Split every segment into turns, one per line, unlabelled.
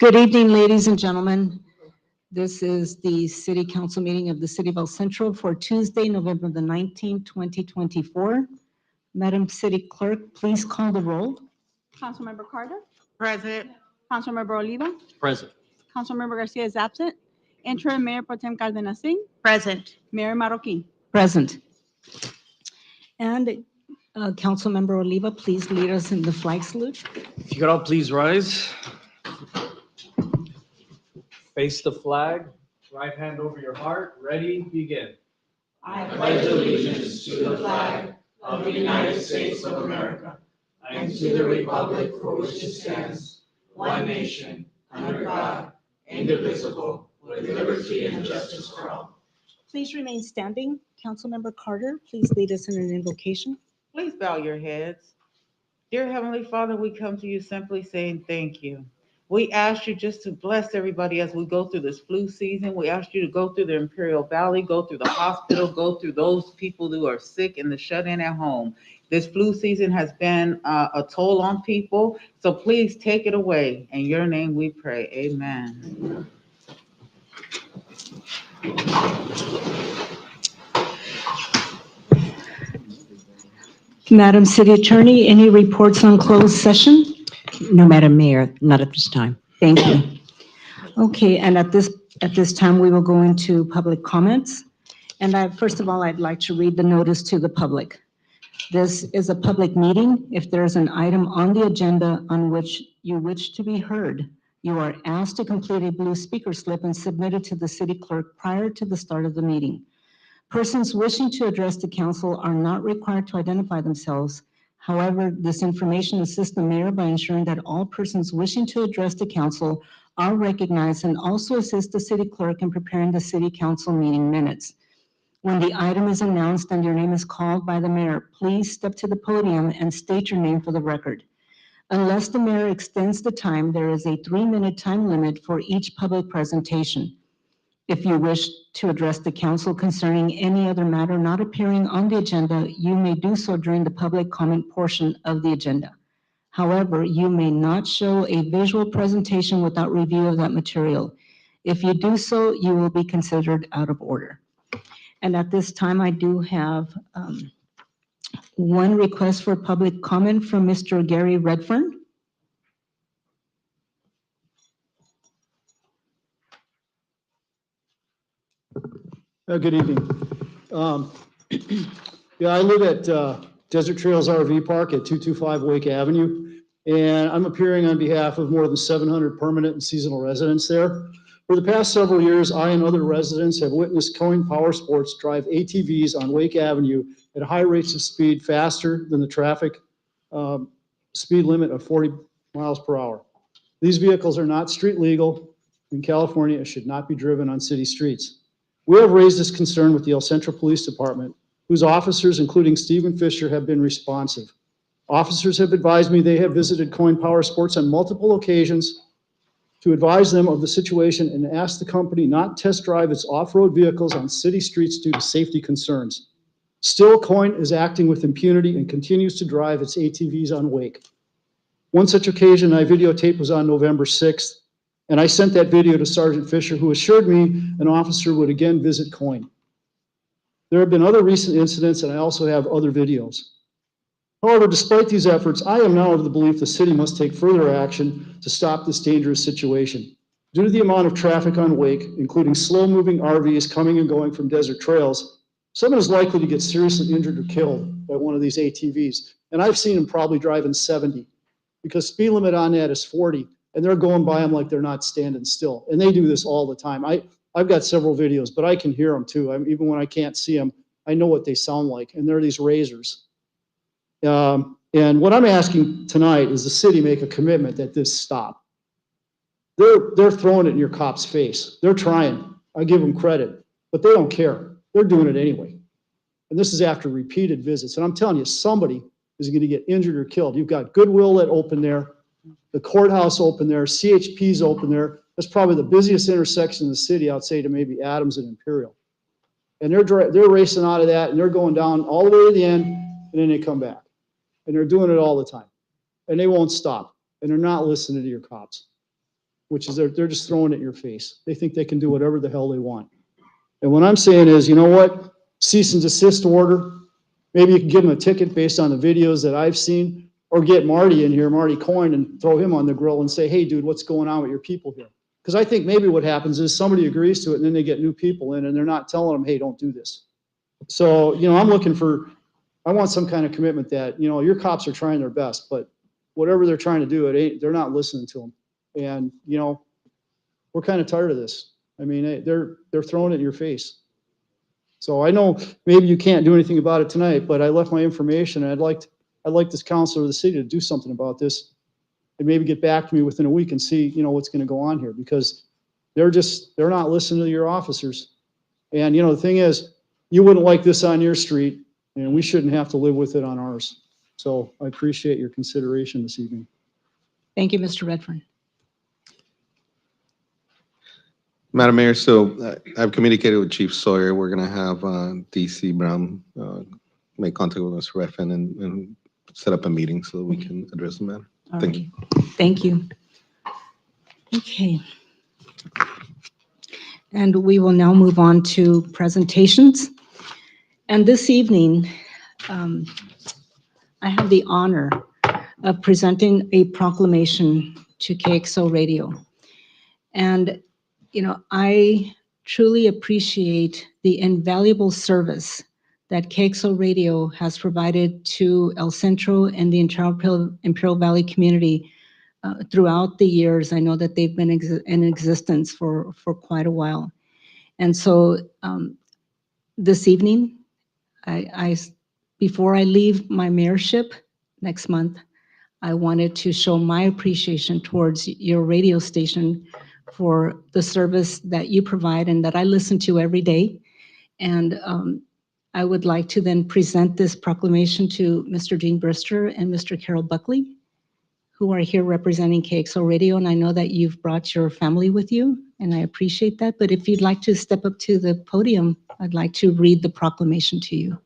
Good evening, ladies and gentlemen. This is the City Council meeting of the City of El Centro for Tuesday, November the 19th, 2024. Madam City Clerk, please call the roll.
Councilmember Carter,
Present.
Councilmember Oliva,
Present.
Councilmember Garcia is absent. Interim Mayor Pro Tem Cardenas Singh,
Present.
Mayor Marroquin.
Present. And Councilmember Oliva, please lead us in the flag salute.
If you could all please rise. Face the flag, right hand over your heart, ready, begin.
I pledge allegiance to the flag of the United States of America and to the republic for which it stands, one nation, under God, indivisible, with liberty and justice for all.
Please remain standing. Councilmember Carter, please lead us in an invocation.
Please bow your heads. Dear Heavenly Father, we come to you simply saying thank you. We ask you just to bless everybody as we go through this flu season. We ask you to go through the Imperial Valley, go through the hospital, go through those people who are sick and the shut-in at home. This flu season has been a toll on people, so please take it away. In your name we pray, amen.
Madam City Attorney, any reports on closed session?
No, Madam Mayor, not at this time.
Thank you. Okay, and at this time, we will go into public comments. And first of all, I'd like to read the notice to the public. This is a public meeting. If there's an item on the agenda on which you wish to be heard, you are asked to complete a blue speaker slip and submit it to the city clerk prior to the start of the meeting. Persons wishing to address the council are not required to identify themselves. However, this information assists the mayor by ensuring that all persons wishing to address the council are recognized and also assists the city clerk in preparing the city council meeting minutes. When the item is announced and your name is called by the mayor, please step to the podium and state your name for the record. Unless the mayor extends the time, there is a 3-minute time limit for each public presentation. If you wish to address the council concerning any other matter not appearing on the agenda, you may do so during the public comment portion of the agenda. However, you may not show a visual presentation without review of that material. If you do so, you will be considered out of order. And at this time, I do have one request for public comment from Mr. Gary Redfern.
Good evening. I live at Desert Trails RV Park at 225 Wake Avenue, and I'm appearing on behalf of more than 700 permanent and seasonal residents there. For the past several years, I and other residents have witnessed Coin Power Sports drive ATVs on Wake Avenue at high rates of speed, faster than the traffic speed limit of 40 miles per hour. These vehicles are not street legal in California and should not be driven on city streets. We have raised this concern with the El Centro Police Department, whose officers, including Stephen Fisher, have been responsive. Officers have advised me they have visited Coin Power Sports on multiple occasions to advise them of the situation and ask the company not test drive its off-road vehicles on city streets due to safety concerns. Still, Coin is acting with impunity and continues to drive its ATVs on Wake. One such occasion I videotaped was on November 6th. And I sent that video to Sergeant Fisher, who assured me an officer would again visit Coin. There have been other recent incidents, and I also have other videos. However, despite these efforts, I am now of the belief the city must take further action to stop this dangerous situation. Due to the amount of traffic on Wake, including slow-moving RVs coming and going from Desert Trails, someone is likely to get seriously injured or killed by one of these ATVs. And I've seen them probably driving 70, because speed limit on that is 40. And they're going by them like they're not standing still. And they do this all the time. I've got several videos, but I can hear them too. Even when I can't see them, I know what they sound like. And they're these razors. And what I'm asking tonight is the city make a commitment that this stop. They're throwing it in your cop's face. They're trying. I give them credit, but they don't care. They're doing it anyway. And this is after repeated visits. And I'm telling you, somebody is going to get injured or killed. You've got Goodwill that open there. The courthouse open there, CHP's open there. That's probably the busiest intersection in the city, I'd say, to maybe Adams and Imperial. And they're racing out of that, and they're going down all the way to the end, and then they come back. And they're doing it all the time. And they won't stop. And they're not listening to your cops. which is they're just throwing it in your face. They think they can do whatever the hell they want. And what I'm saying is, you know what? Cease and desist order. Maybe you can give them a ticket based on the videos that I've seen, or get Marty in here, Marty Coyne, and throw him on the grill and say, hey, dude, what's going on with your people here? Because I think maybe what happens is somebody agrees to it and then they get new people in and they're not telling them, hey, don't do this. So, you know, I want some kind of commitment that, you know, your cops are trying their best, but whatever they're trying to do, they're not listening to them. And, you know, we're kind of tired of this. I mean, they're throwing it in your face. So I know maybe you can't do anything about it tonight, but I left my information, and I'd like this councilor of the city to do something about this and maybe get back to me within a week and see, you know, what's going to go on here, because they're not listening to your officers. And, you know, the thing is, you wouldn't like this on your street, and we shouldn't have to live with it on ours. So I appreciate your consideration this evening.
Thank you, Mr. Redfern.
Madam Mayor, so I've communicated with Chief Sawyer. We're going to have DC Brown make contact with Mr. Redfern and set up a meeting so that we can address the matter.
All
Thank
right. Thank you. Okay. And we will now move on to presentations. And this evening, I have the honor of presenting a proclamation to KXO Radio. And, you know, I truly appreciate the invaluable service that KXO Radio has provided to El Centro and the entire Imperial Valley community throughout the years. I know that they've been in existence for quite a while. And so this evening, before I leave my mayorship next month, I wanted to show my appreciation towards your radio station for the service that you provide and that I listen to every day. And I would like to then present this proclamation to Mr. Dean Brister and Mr. Carol Buckley, who are here representing KXO Radio. And I know that you've brought your family with you, and I appreciate that. But if you'd like to step up to the podium, I'd like to read the proclamation to you.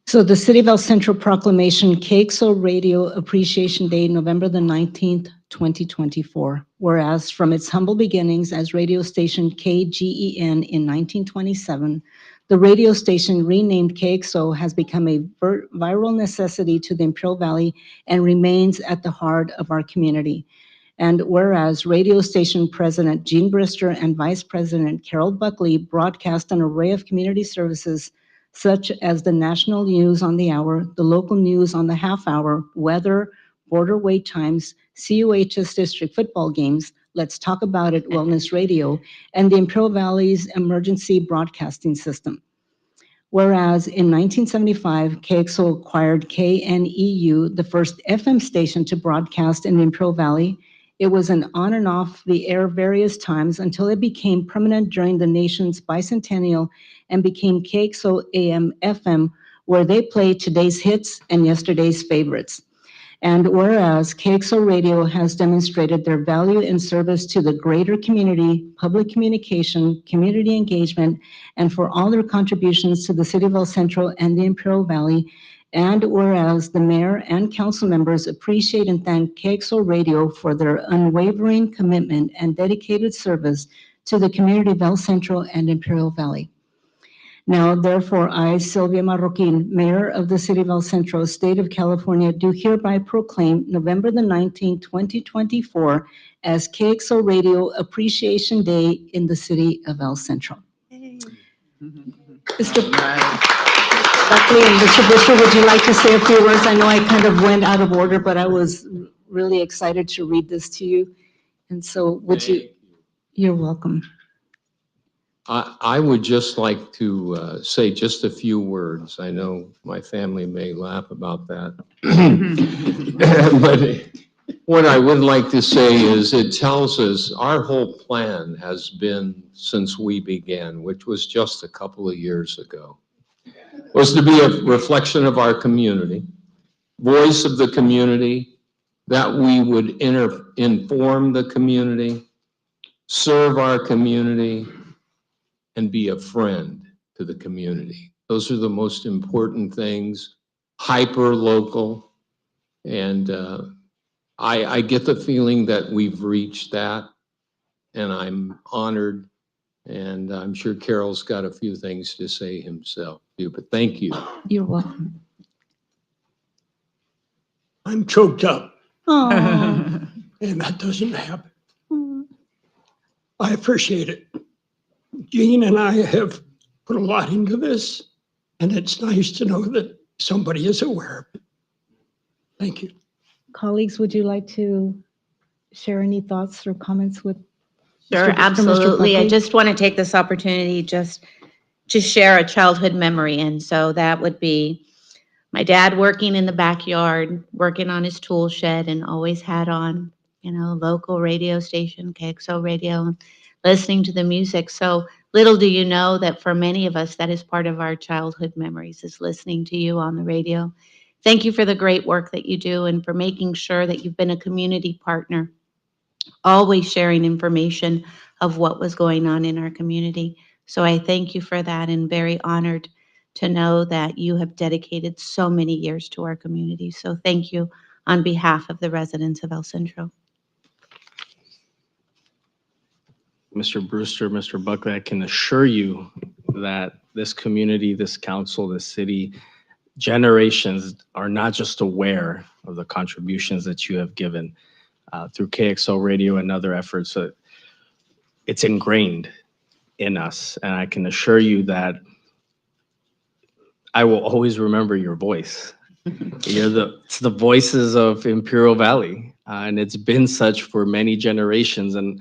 So the City of El Centro Proclamation, KXO Radio Appreciation Day, November the 19th, 2024. Whereas from its humble beginnings as radio station KGEN in 1927, the radio station renamed KXO has become a viral necessity to the Imperial Valley and remains at the heart of our community. And whereas radio station President Gene Brister and Vice President Carol Buckley broadcast an array of community services such as the national news on the hour, the local news on the half hour, weather, border wait times, CUHS district football games, Let's Talk About It Wellness Radio, and the Imperial Valley's emergency broadcasting system. Whereas in 1975, KXO acquired KNEU, the first FM station to broadcast in the Imperial Valley. It was an on and off the air various times until it became permanent during the nation's bicentennial and became KXO AM FM, where they play today's hits and yesterday's favorites. And whereas KXO Radio has demonstrated their value and service to the greater community, public communication, community engagement, and for all their contributions to the City of El Centro and the Imperial Valley, and whereas the mayor and council members appreciate and thank KXO Radio for their unwavering commitment and dedicated service to the community of El Centro and Imperial Valley. Now, therefore, I, Sylvia Marroquin, Mayor of the City of El Centro, State of California, do hereby proclaim November the 19th, 2024 as KXO Radio Appreciation Day in the City of El Centro. Mr. Buckley and Mr. Brister, would you like to say a few words? I know I kind of went out of order, but I was really excited to read this to you. And so would you? You're welcome.
I would just like to say just a few words. I know my family may laugh about that. But what I would like to say is it tells us our whole plan has been since we began, which was just a couple of years ago, was to be a reflection of our community, voice of the community, that we would inform the community, serve our community, and be a friend to the community. Those are the most important things. hyper local. And I get the feeling that we've reached that, and I'm honored. And I'm sure Carol's got a few things to say himself too, but thank you.
You're welcome.
I'm choked up,
Oh.
and that doesn't happen. I appreciate it. Jean and I have put a lot into this, and it's nice to know that somebody is aware of it. Thank you.
Colleagues, would you like to share any thoughts or comments with?
Sure,
Mr.
absolutely. I
Buckley?
just want to take this opportunity just to share a childhood memory. And so that would be my dad working in the backyard, working on his tool shed, and always had on, local radio station, KXO radio, listening to the music. So little do you know that for many of us, that is part of our childhood memories, is listening to you on the radio. Thank you for the great work that you do and for making sure that you've been a community partner, always sharing information of what was going on in our community. So I thank you for that, and very honored to know that you have dedicated so many years to our community. So thank you on behalf of the residents of El Centro.
Mr. Brewster, Mr. Buckley, I can assure you that this community, this council, this city, generations are not just aware of the contributions that you have given through KXL radio and other efforts. It's ingrained in us. And I can assure you that I will always remember your voice. It's the voices of Imperial Valley. And it's been such for many generations. And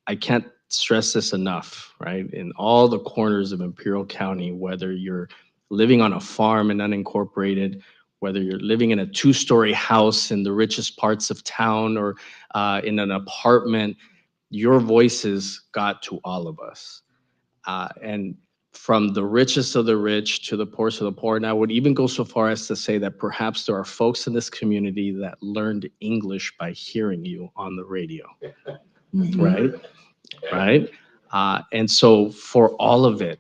I can't stress this enough, right? In all the corners of Imperial County, whether you're living on a farm in unincorporated, whether you're living in a two-story house in the richest parts of town or in an apartment, your voices got to all of us. And from the richest of the rich to the poorest of the poor. And I would even go so far as to say that perhaps there are folks in this community that learned English by hearing you on the radio, right? Right? And so for all of it,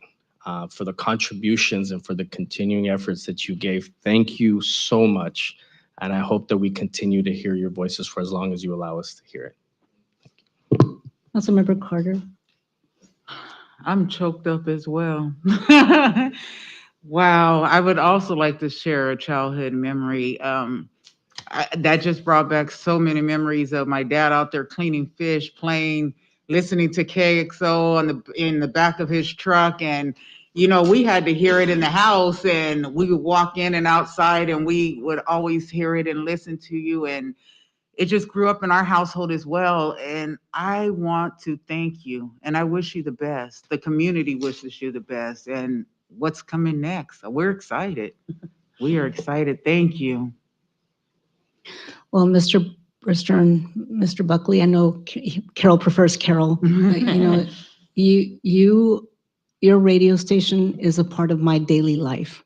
for the contributions and for the continuing efforts that you gave, thank you so much. And I hope that we continue to hear your voices for as long as you allow us to hear it.
Councilmember Carter.
I'm choked up as well. Wow. I would also like to share a childhood memory. That just brought back so many memories of my dad out there cleaning fish, playing, listening to KXO in the back of his truck. And, we had to hear it in the house, and we would walk in and outside, and we would always hear it and listen to you. And it just grew up in our household as well. And I want to thank you, and I wish you the best. The community wishes you the best. And what's coming next? We're excited. We are excited. Thank you.
Well, Mr. Brewster and Mr. Buckley, I know Carol prefers Carol. But, your radio station is a part of my daily life.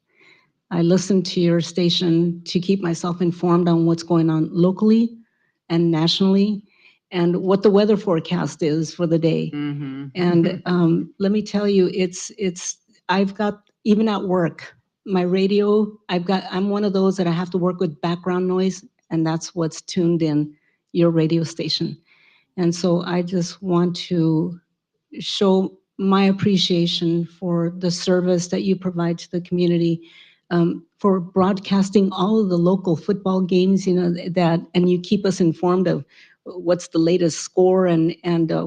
I listen to your station to keep myself informed on what's going on locally and nationally, and what the weather forecast is for the day. And let me tell you, I've got, even at work, my radio, I'm one of those that I have to work with background noise, and that's what's tuned in your radio station. And so I just want to show my appreciation for the service that you provide to the community, for broadcasting all of the local football games, and you keep us informed of what's the latest score and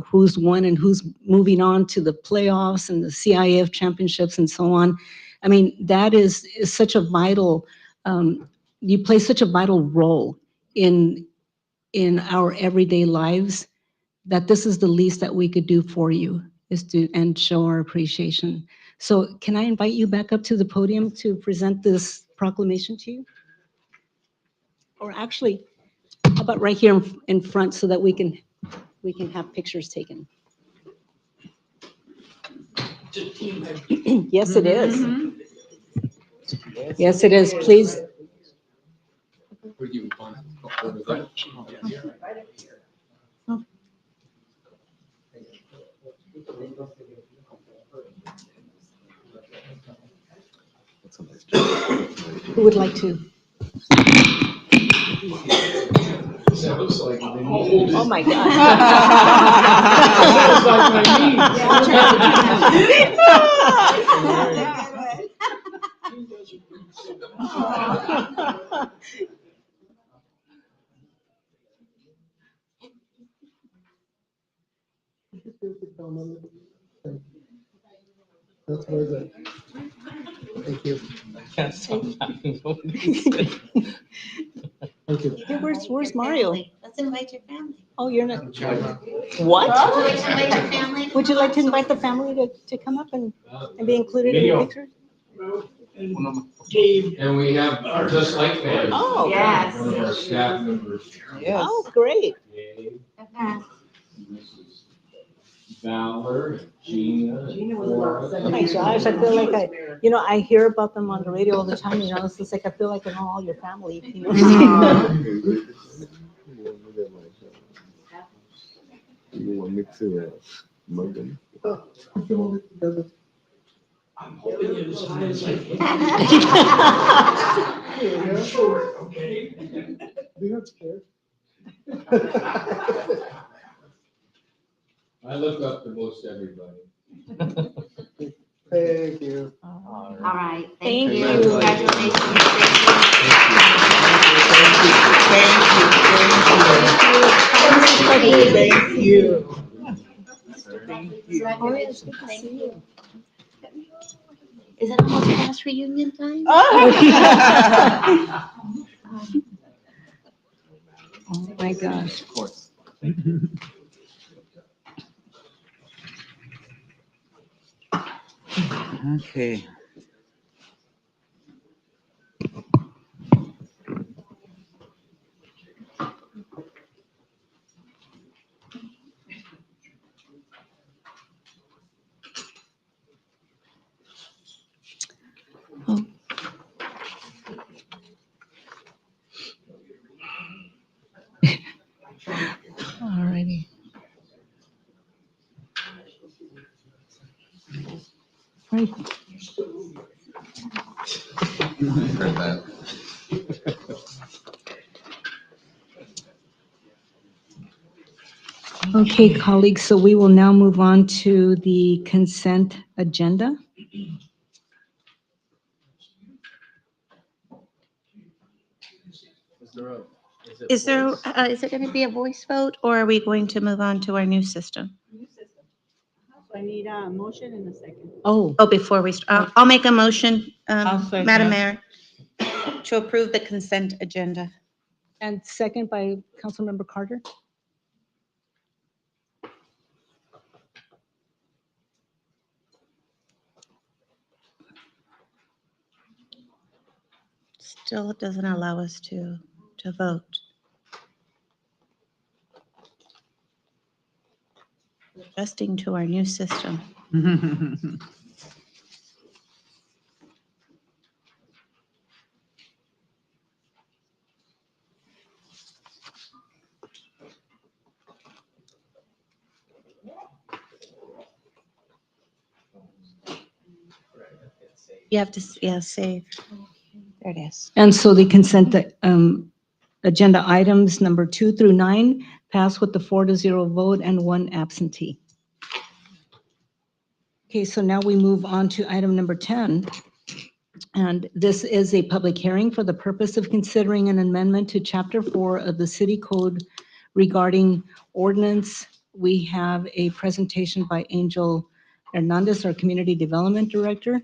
who's won and who's moving on to the playoffs and the CIF championships and so on. I mean, that is such a vital, you play such a vital role in our everyday lives, that this is the least that we could do for you, is and show our appreciation. So can I invite you back up to the podium to present this proclamation to you? Or actually, how about right here in front, so that we can have pictures taken. Yes, it is. Yes, it is. Please. Who would like to? Oh, my God.
That's worth it. Thank you.
Can't stop laughing.
Thank you.
Hey, where's Mario?
Let's invite your family.
Oh, you're not. What?
Would you like to invite your family?
Would you like to invite the family to come up and be included in the picture?
And we have just like that.
Oh.
Yes.
One of our staff members.
Yes.
Oh, great.
Dave, Mrs. Valor, Gina.
Oh my gosh, I feel like I hear about them on the radio all the time, it's just like, I feel like I know all your family,
You want me to mug them?
I'm hoping you understand. Okay.
You're not scared.
I look up to most everybody.
Thank you.
All right.
Thank you.
Congratulations.
Thank you.
Is it almost past reunion time?
Oh my gosh.
Of course.
Okay.
All righty. Right.
Heard that.
Okay, colleagues, so we will now move on to the consent agenda.
Is it going to be a voice vote or are we going to move on to our new system?
I need a motion in a second.
Oh,
Oh, before I'll make a motion,
I'll second.
Madam Mayor, to approve the consent agenda.
and second by Councilmember Carter.
Still, it doesn't allow us to vote. Adjusting to our new system. You have to, save. There it is.
And so the consent agenda items number 2 through 9 pass with the 4-0 vote and 1 absentee. Okay, so now we move on to item number 10. And this is a public hearing for the purpose of considering an amendment to Chapter 4 of the City Code regarding ordinance. We have a presentation by Angel Hernandez, our Community Development Director.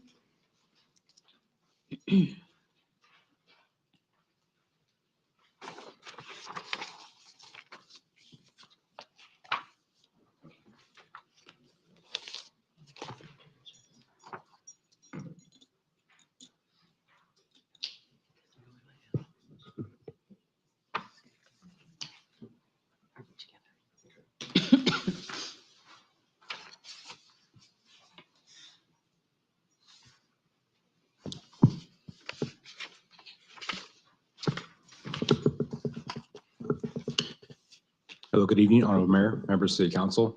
Hello, good evening, Honorable Mayor, members of City Council.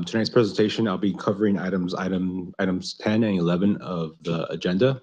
Tonight's presentation, I'll be covering items 10 and 11 of the agenda.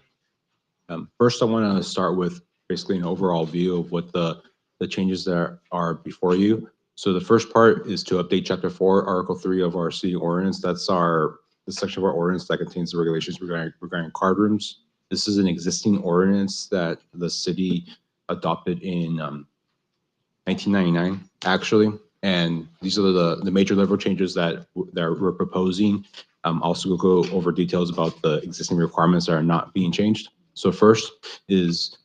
First, I want to start with basically an overall view of what the changes that are before you. So the first part is to update Chapter 4, Article 3 of our city ordinance. That's the section of our ordinance that contains the regulations regarding card rooms. This is an existing ordinance that the city adopted in 1999, actually. And these are the major level changes that we're proposing. Also go over details about the existing requirements that are not being changed. So first is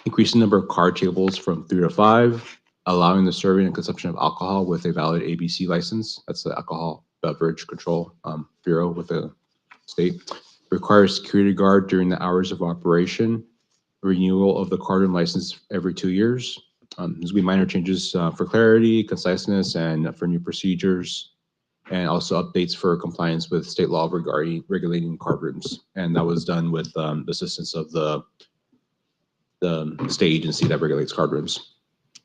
increasing the number of card tables from 3 to 5, allowing the serving and consumption of alcohol with a valid ABC license. That's the Alcohol Beverage Control Bureau with the state. Requires security guard during the hours of operation. Renewal of the card room license every 2 years. There's will be minor changes for clarity, conciseness, and for new procedures, and also updates for compliance with state law regarding regulating card rooms. And that was done with the assistance of the state agency that regulates card rooms.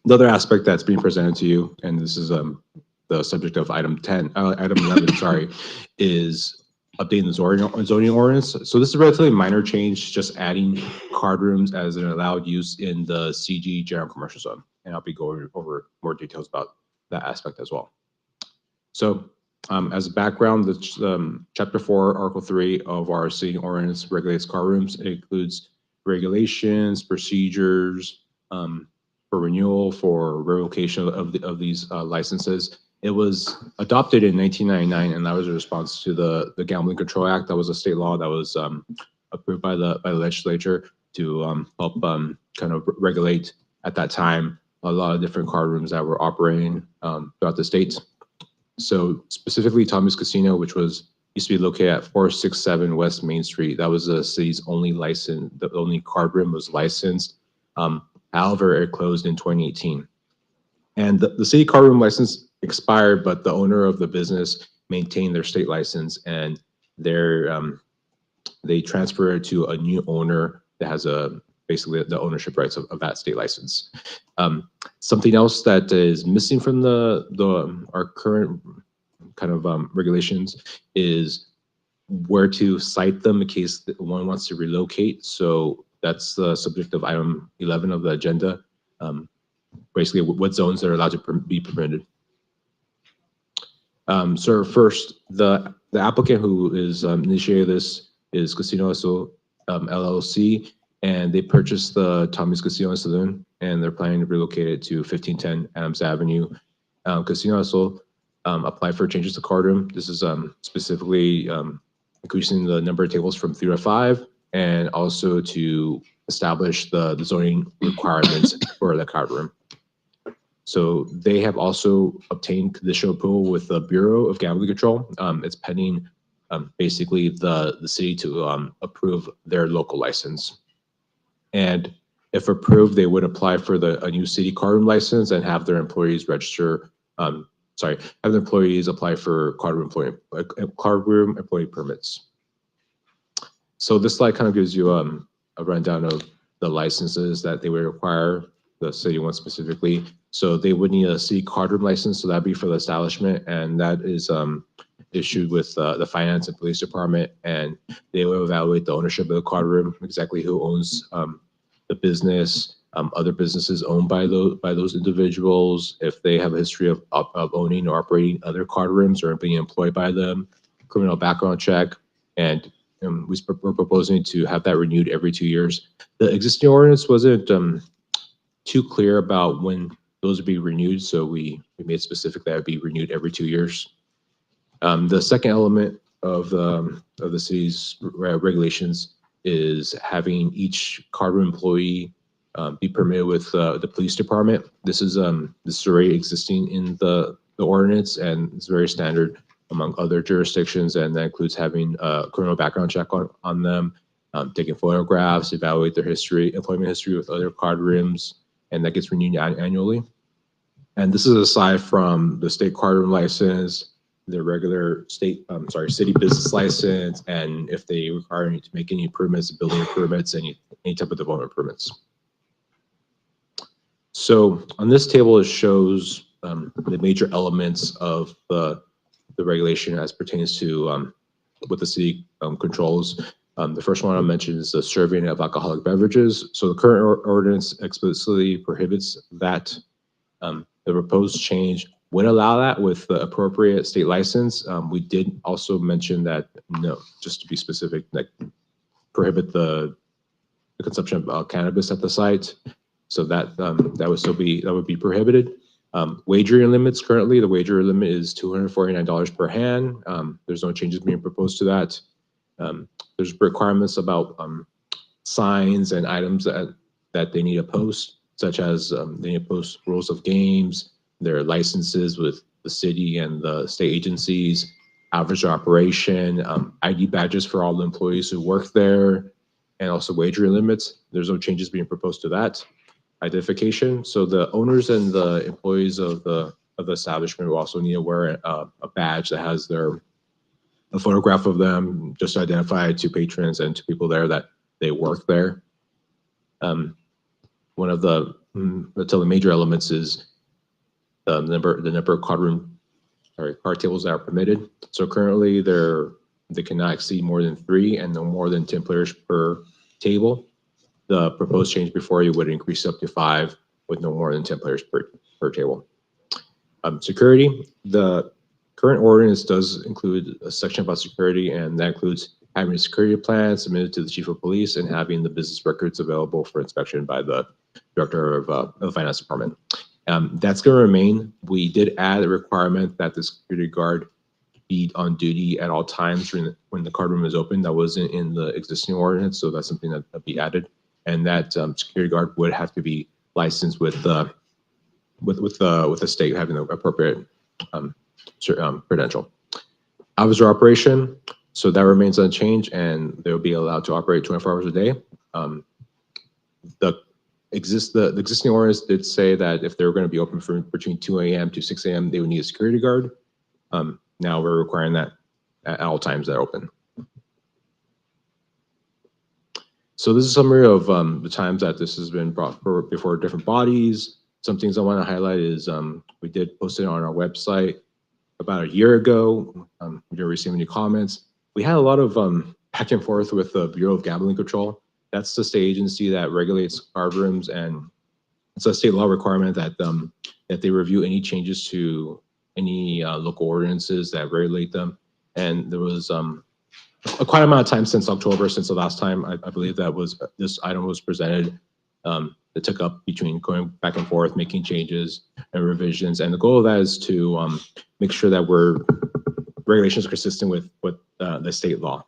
The other aspect that's being presented to you, and this is the subject of item 11, sorry, is updating the zoning ordinance. So this is a relatively minor change, just adding card rooms as an allowed use in the CG general commercial zone. And I'll be going over more details about that aspect as well. So as a background, Chapter 4, Article 3 of our city ordinance regulates card rooms. It includes regulations, procedures for renewal, for revocation of these licenses. It was adopted in 1999, and that was a response to the Gambling Control Act. That was a state law that was approved by the legislature to help kind of regulate at that time a lot of different card rooms that were operating throughout the state. So specifically, Tommy's Casino, which used to be located at 467 West Main Street. That was the city's only license. The only card room was licensed. However, it closed in 2018. And the city card room license expired, but the owner of the business maintained their state license, and they transferred it to a new owner that has basically the ownership rights of that state license. Something else that is missing from our current kind of regulations is where to cite them in case one wants to relocate. So that's the subject of item 11 of the agenda. Basically, what zones are allowed to be permitted. So first, the applicant who is initiated this is Casino Azul LLC, and they purchased the Tommy's Casino and Saloon, and they're planning to relocate it to 1510 Adams Avenue. Casino Azul applied for changes to card room. This is specifically increasing the number of tables from 3 to 5, and also to establish the zoning requirements for the card room. So they have also obtained conditional approval with the Bureau of Gambling Control. It's pending basically the city to approve their local license. And if approved, they would apply for a new city card room license and have their employees register, have the employees apply for card room employee permits. So this slide kind of gives you a rundown of the licenses that they would require, the city one specifically. So they would need a city card room license, so that'd be for the establishment, and that is issued with the finance and police department, and they will evaluate the ownership of the card room, exactly who owns the business, other businesses owned by those individuals, if they have a history of owning or operating other card rooms or being employed by them, criminal background check, and we're proposing to have that renewed every 2 years. The existing ordinance wasn't too clear about when those would be renewed, so we made specific that it would be renewed every 2 years. The second element of the city's regulations is having each card room employee be permitted with the police department. This is already existing in the ordinance, and it's very standard among other jurisdictions, and that includes having a criminal background check on them, taking photographs, evaluate their employment history with other card rooms, and that gets renewed annually. And this is aside from the state card room license, the regular city business license, and if they require you to make any improvements, building improvements, any type of development permits. So on this table, it shows the major elements of the regulation as pertains to what the city controls. The first one I'll mention is the serving of alcoholic beverages. So the current ordinance explicitly prohibits that. The proposed change would allow that with the appropriate state license. We did also mention that, no, just to be specific, like prohibit the consumption of cannabis at the site. So that that would be prohibited. Wagering limits, currently the wager limit is $249 per hand. There's no changes being proposed to that. There's requirements about signs and items that they need to post, such as they need to post rules of games, their licenses with the city and the state agencies, hours of operation, ID badges for all the employees who work there, and also wagering limits. There's no changes being proposed to that. Identification. So the owners and the employees of the establishment will also need to wear a badge that has a photograph of them, just to identify to patrons and to people there that they work there. One of the major elements is the number of card tables that are permitted. So currently they cannot exceed more than 3 and no more than 10 players per table. The proposed change before you would increase up to 5 with no more than 10 players per table. Security, the current ordinance does include a section about security, and that includes having a security plan submitted to the chief of police and having the business records available for inspection by the director of the finance department. That's going to remain. We did add a requirement that the security guard be on duty at all times when the card room is open. That wasn't in the existing ordinance, so that's something that will be added. And that security guard would have to be licensed with the state having the appropriate credential. Hours of operation, so that remains unchanged, and they'll be allowed to operate 24 hours a day. The existing ordinance did say that if they're going to be open from between 2 a.m. to 6 a.m., they would need a security guard. Now we're requiring that at all times they're open. So this is a summary of the times that this has been brought before different bodies. Some things I want to highlight is we did post it on our website about a year ago. We didn't receive any comments. We had a lot of back and forth with the Bureau of Gambling Control. That's the state agency that regulates card rooms, and it's a state law requirement that that they review any changes to any local ordinances that regulate them. And there was a quite amount of time since October, since the last time I believe that was this item was presented. It took up between going back and forth, making changes and revisions. And the goal of that is to make sure that regulations are consistent with the state law.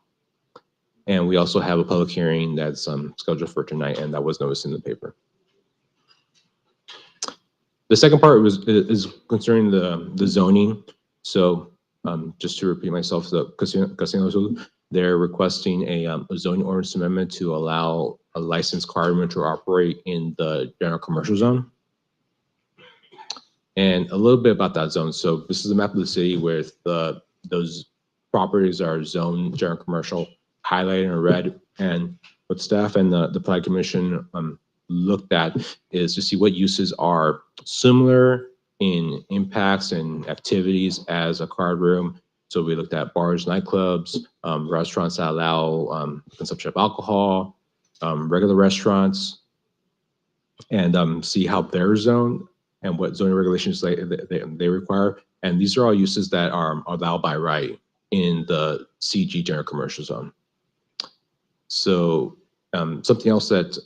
And we also have a public hearing that's scheduled for tonight, and that was noticed in the paper. The second part is concerning the zoning. So just to repeat myself, the Casino Azul, they're requesting a zoning ordinance amendment to allow a licensed card room to operate in the general commercial zone. And a little bit about that zone. So this is a map of the city with those properties are zoned general commercial, highlighted in red. And what staff and the planning commission looked at is to see what uses are similar in impacts and activities as a card room. So we looked at bars, nightclubs, restaurants that allow consumption of alcohol, regular restaurants, and see how they're zoned and what zoning regulations they require. And these are all uses that are allowed by right in the CG general commercial zone. So something else that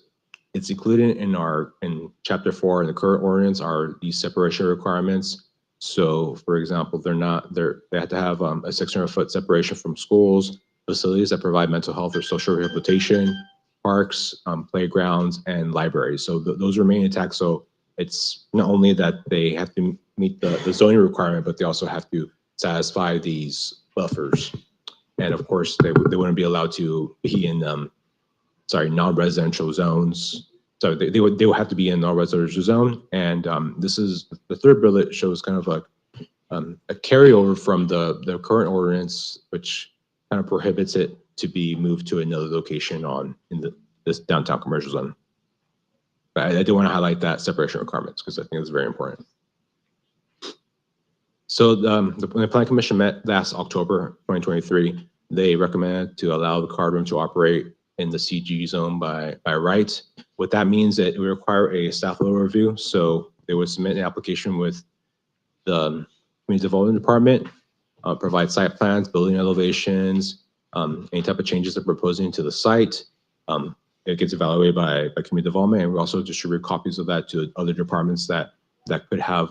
it's included in chapter 4 in the current ordinance are these separation requirements. So for example, they have to have a 600-foot separation from schools, facilities that provide mental health or social rehabilitation, parks, playgrounds, and libraries. So those remain intact. So it's not only that they have to meet the zoning requirement, but they also have to satisfy these buffers. And of course, they wouldn't be allowed to be in non-residential zones. So they would have to be in non-residential zone. And this is the third bullet shows kind of a carryover from the current ordinance, which kind of prohibits it to be moved to another location in this downtown commercial zone. But I do want to highlight that separation requirements because I think it's very important. So when the Planning Commission met last October 2023, They recommend to allow the card room to operate in the CG zone by right. What that means that it would require a staff level review. So they would submit an application with the Community Development Department, provide site plans, building elevations, any type of changes they're proposing to the site. It gets evaluated by Community Development, and we also distribute copies of that to other departments that could have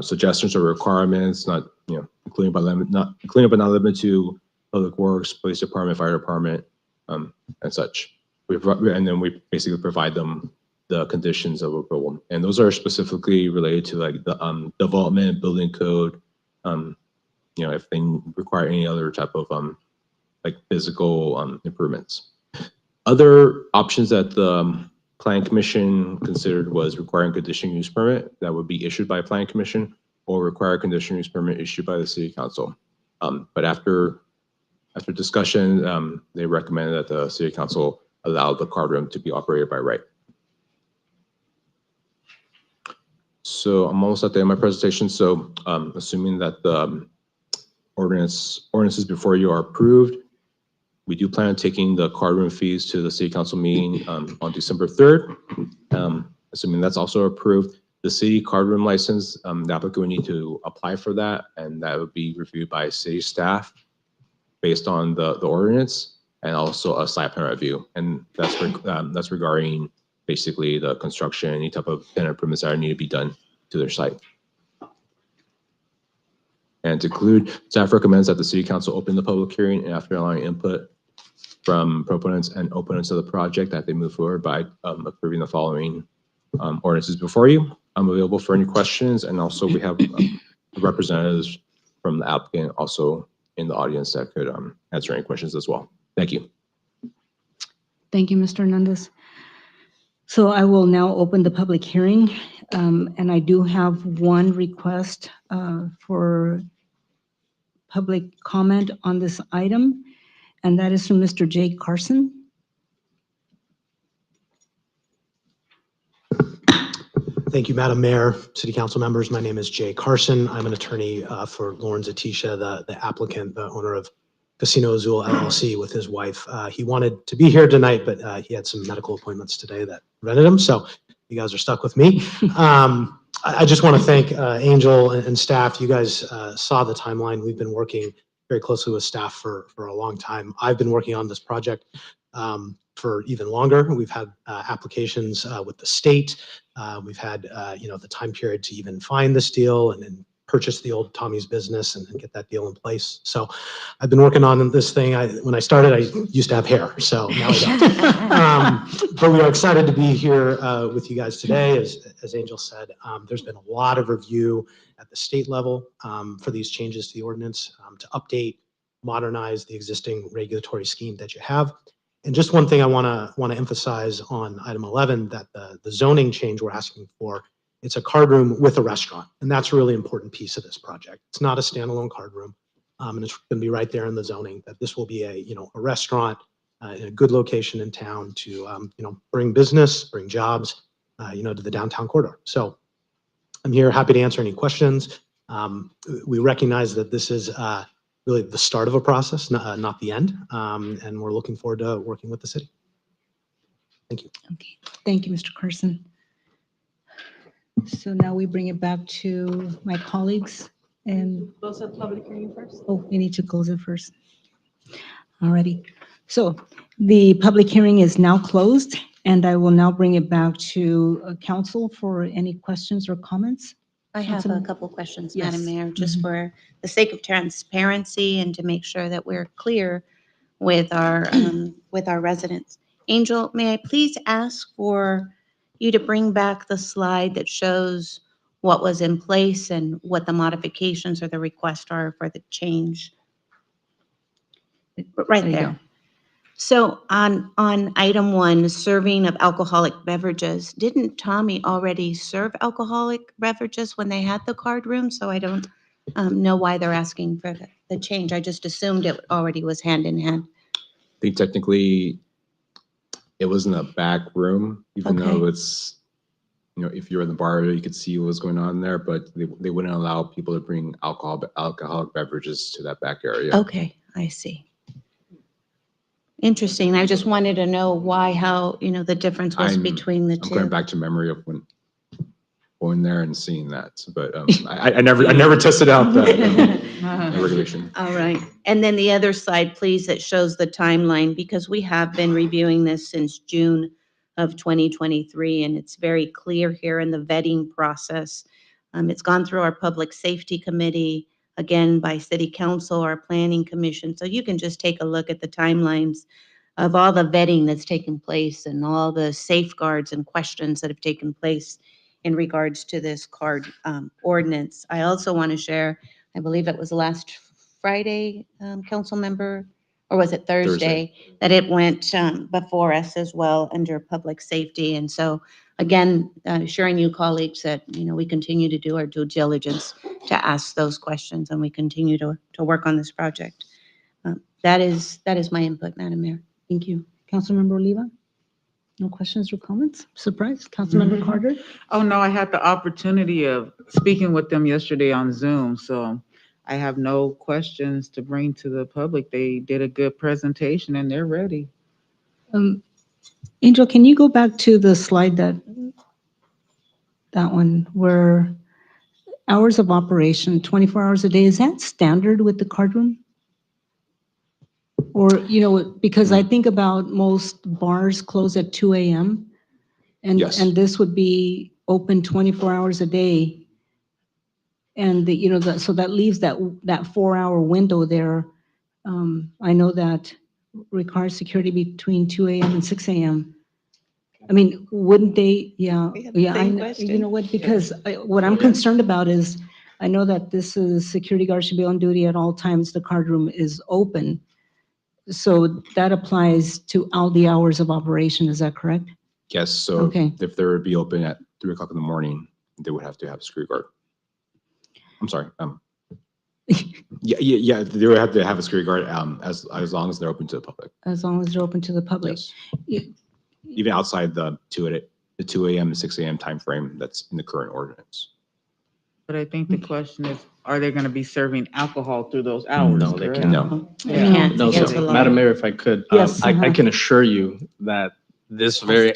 suggestions or requirements, not including but not limited to Public Works, Police Department, Fire Department, and such. And then we basically provide them the conditions of approval, and those are specifically related to like the development, building code. If they require any other type of like physical improvements. Other options that the Plan Commission considered was requiring conditional use permit that would be issued by Plan Commission or require a conditional use permit issued by the City Council. But after discussion, they recommended that the City Council allow the card room to be operated by right. So I'm almost at the end of my presentation. So assuming that the ordinances before you are approved, we do plan on taking the card room fees to the City Council meeting on December 3rd. Assuming that's also approved, the city card room license, the applicant would need to apply for that, and that would be reviewed by city staff based on the ordinance, and also a site plan review. And that's regarding basically the construction, any type of tenant improvements that need to be done to their site. And to conclude, staff recommends that the City Council open the public hearing, and after allowing input from proponents and opponents of the project, that they move forward by approving the following ordinances before you. I'm available for any questions, and also we have representatives from the applicant also in the audience that could answer any questions as well. Thank you.
Thank you, Mr. Hernandez. So I will now open the public hearing, and I do have one request for public comment on this item, and that is from Mr. Jay Carson.
Thank you, Madam Mayor, City Council members. My name is Jay Carson. I'm an attorney for Lauren Zatisha, the applicant, the owner of Casino Azul LLC, with his wife. He wanted to be here tonight, but he had some medical appointments today that prevented him. So you guys are stuck with me. I just want to thank Angel and staff. You guys saw the timeline. We've been working very closely with staff for a long time. I've been working on this project for even longer. We've had applications with the state. We've had the time period to even find this deal and purchase the old Tommy's business and get that deal in place. So I've been working on this thing. When I started, I used to have hair, so now I don't. But we are excited to be here with you guys today. As Angel said, there's been a lot of review at the state level for these changes to the ordinance to update, modernize the existing regulatory scheme that you have. And just one thing I want to emphasize on item 11, that the zoning change we're asking for, it's a card room with a restaurant, and that's a really important piece of this project. It's not a standalone card room, and it's going to be right there in the zoning. That this will be a restaurant in a good location in town to bring business, bring jobs, to the downtown corridor. So I'm here, happy to answer any questions. We recognize that this is really the start of a process, not the end, and we're looking forward to working with the city. Thank you.
Okay, thank you, Mr. Carson. So now we bring it back to my colleagues, and
Close the public hearing first.
oh, we need to close it first. Alrighty. So the public hearing is now closed, and I will now bring it back to council for any questions or comments.
I have a
Councilman?
couple questions,
Yes.
Madam Mayor, just
Mhm.
for the sake of transparency and to make sure that we're clear with our residents. Angel, may I please ask for you to bring back the slide that shows what was in place and what the modifications or the requests are for the change? Right
There you
there.
go.
So on item 1, serving of alcoholic beverages, didn't Tommy already serve alcoholic beverages when they had the card room? So I don't know why they're asking for the change. I just assumed it already was hand in hand.
I think technically it was in a back room, even though
Okay.
it's, if you're in the bar, you could see what was going on there, but they wouldn't allow people to bring alcoholic beverages to that back area.
Okay, I see. Interesting. I just wanted to know why, how, the difference was between the
I'm going
two.
back to memory of when going there and seeing that, but I never tested out that regulation.
All right. And then the other slide, please, that shows the timeline, because we have been reviewing this since June of 2023, and it's very clear here in the vetting process. It's gone through our Public Safety Committee, again, by City Council, our Planning Commission. So you can just take a look at the timelines of all the vetting that's taken place and all the safeguards and questions that have taken place in regards to this card ordinance. I also want to share, I believe it was last Friday, council member, or was it Thursday, that it went before us as well under public safety. And so again, assuring you colleagues that, we continue to do our due diligence to ask those questions, and we continue to work on this project. That is my input, Madam Mayor.
Thank you. Councilmember Oliva? No questions or comments? Surprise? Councilmember Carter?
Oh, no, I had the opportunity of speaking with them yesterday on Zoom, so I have no questions to bring to the public. They did a good presentation and they're ready.
Angel, can you go back to the slide that one where hours of operation, 24 hours a day, is that standard with the card room? Or, because I think about most bars close at 2 a.m.
Yes.
And this would be open 24 hours a day. And so that leaves that 4-hour window there. I know that requires security between 2 a.m. and 6 a.m. I mean, wouldn't they, yeah,
We have the
yeah,
same
you
question.
know what, because what I'm concerned about is, I know that this is, security guard should be on duty at all times, the card room is open. So that applies to all the hours of operation, is that correct?
Yes, so
Okay.
if they would be open at 3 o'clock in the morning, they would have to have a security guard. I'm sorry. Yeah, they would have to have a security guard as long as they're open to the public.
As long as they're open to the public.
Yes. Even outside the 2 a.m. to 6 a.m. timeframe that's in the current ordinance.
But I think the question is, are they going to be serving alcohol through those hours?
No, they
correct?
can't.
No.
They can't.
No,
Against
so
the law.
Madam Mayor, if I could,
Yes,
I can assure you that this very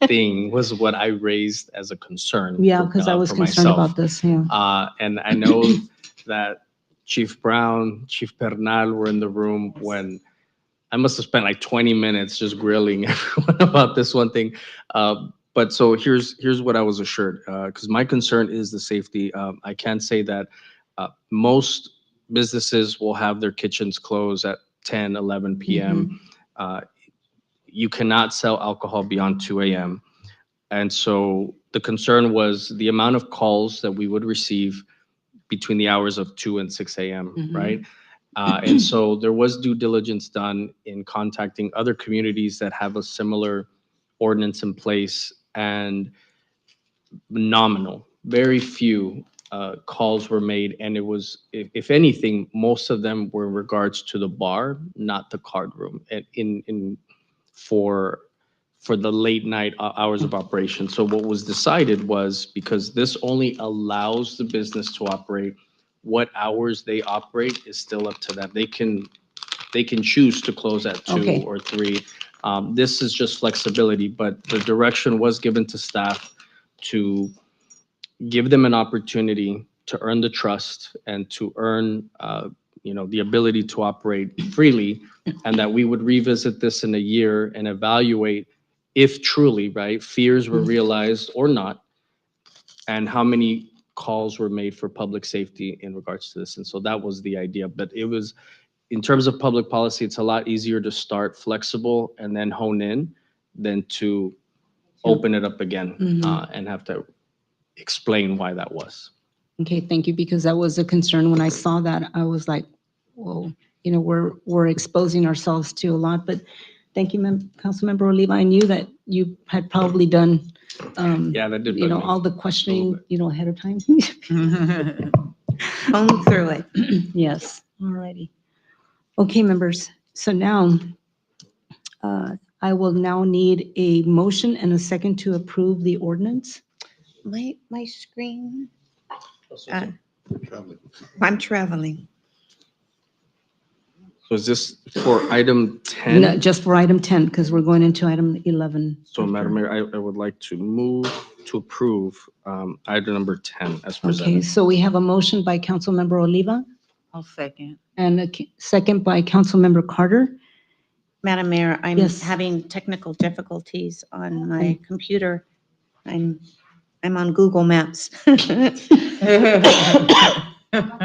thing was what I raised as a concern.
Yeah, because I was
for
concerned
myself.
about this, yeah.
And I know that Chief Brown, Chief Bernal were in the room when I must have spent like 20 minutes just grilling everyone about this one thing. But so here's what I was assured, because my concern is the safety. I can say that most businesses will have their kitchens closed at 10, 11 p.m. You cannot sell alcohol beyond 2 a.m. And so the concern was the amount of calls that we would receive between the hours of 2 and 6 a.m., right? And so there was due diligence done in contacting other communities that have a similar ordinance in place, and nominal, very few calls were made. And it was, if anything, most of them were in regards to the bar, not the card room, for the late night hours of operation. So what was decided was, because this only allows the business to operate, what hours they operate is still up to them. They can choose to close at 2
Okay.
or 3. This is just flexibility, but the direction was given to staff to give them an opportunity to earn the trust and to earn, the ability to operate freely, and that we would revisit this in a year and evaluate if truly, right, fears were realized or not, and how many calls were made for public safety in regards to this. And so that was the idea. But it was, in terms of public policy, it's a lot easier to start flexible and then hone in than to open it up again and have to explain why that was.
Okay, thank you, because that was a concern. When I saw that, I was like, whoa, we're exposing ourselves to a lot. But thank you, Councilmember Oliva. I knew that you had probably done,
Yeah, that did bug me
all the
a little
questioning, ahead of time.
Comb through it.
Yes, all righty. Okay, members, so now I will now need a motion and a second to approve the ordinance.
My screen. I'm traveling.
So is this for item
No,
10?
just for item 10, because we're going into item 11.
So Madam Mayor, I would like to move to approve item number 10 as
Okay,
presented.
so we have a motion by Councilmember Oliva
I'll second.
and a second by Councilmember Carter.
Madam Mayor, I'm
Yes.
having technical difficulties on my computer. I'm on Google Maps.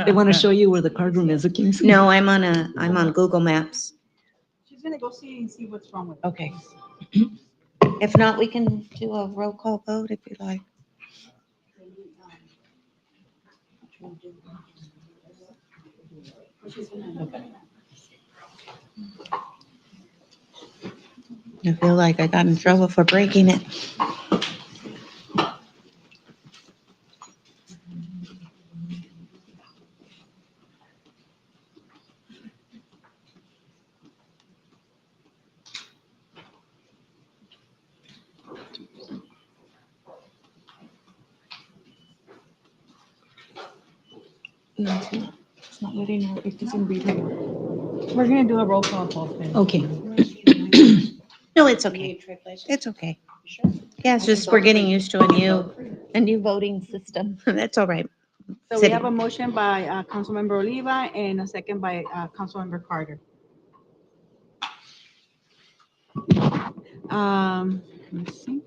They want to show you where the card room is, okay?
No, I'm on Google Maps.
She's gonna go see and see what's wrong with it.
Okay. If not, we can do a roll call vote if you like. I feel like I got in trouble for breaking it.
No, it's not letting her, it doesn't read her. We're gonna do a roll call vote then.
Okay,
No, it's okay. It's okay. Yeah, it's just we're getting used to a new voting system. That's all right.
So we have a motion by Councilmember Oliva and a second by Councilmember Carter. Let's see.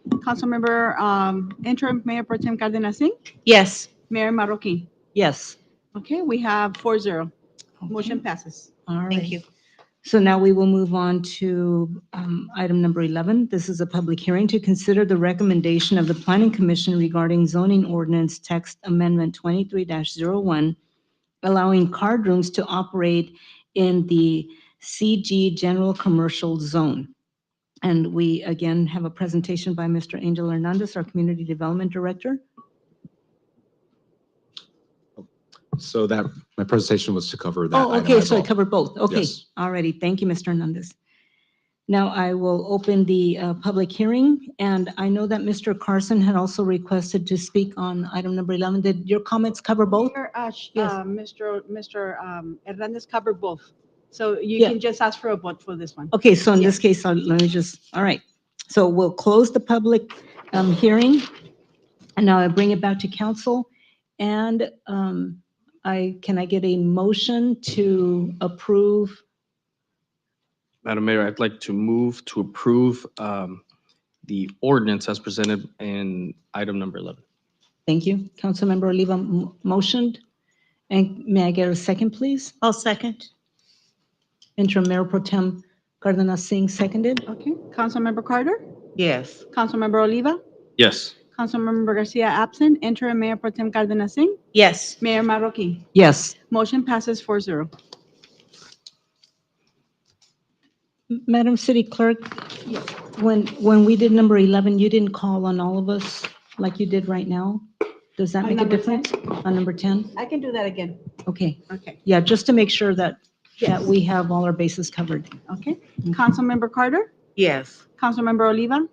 Councilmember, interim Mayor Pro Tem Cardenas Singh,
Yes.
Mayor Marroquin.
yes.
Okay, we have 4-0. Motion passes.
All right.
Thank you.
So now we will move on to item number 11. This is a public hearing to consider the recommendation of the Planning Commission regarding zoning ordinance text amendment 23-01, allowing card rooms to operate in the CG General Commercial Zone. And we again have a presentation by Mr. Angel Hernandez, our Community Development Director.
So that, my presentation was to cover that.
Oh,
item
okay,
as
so
well.
it covered both. Okay,
Yes.
all righty. Thank you, Mr. Hernandez. Now I will open the public hearing, and I know that Mr. Carson had also requested to speak on item number 11. Did your comments cover both?
Here,
Yes.
Mr. Hernandez covered both. So you
Yeah.
can just ask for a vote for this one.
Okay, so in this
Yes.
case, let me just, all right. So we'll close the public hearing, and now I bring it back to council. And can I get a motion to approve?
Madam Mayor, I'd like to move to approve the ordinance as presented in item number 11.
Thank you. Councilmember Oliva motioned. And may I get a second, please?
I'll second.
Interim Mayor Pro Tem Cardenas Singh seconded.
Okay, Councilmember Carter,
Yes.
Councilmember Oliva,
Yes.
Councilmember Garcia absent, interim Mayor Pro Tem Cardenas Singh,
Yes.
Mayor Marroquin.
Yes.
Motion passes 4-0.
Madam City Clerk, when we did number 11, you didn't call on all of us like you did right now? Does that
On
make a
number
difference? On number 10?
I can do that again.
Okay,
Okay.
yeah, just to make sure that
Yes.
we have all our bases covered.
Okay. Councilmember Carter,
Yes.
Councilmember Oliva,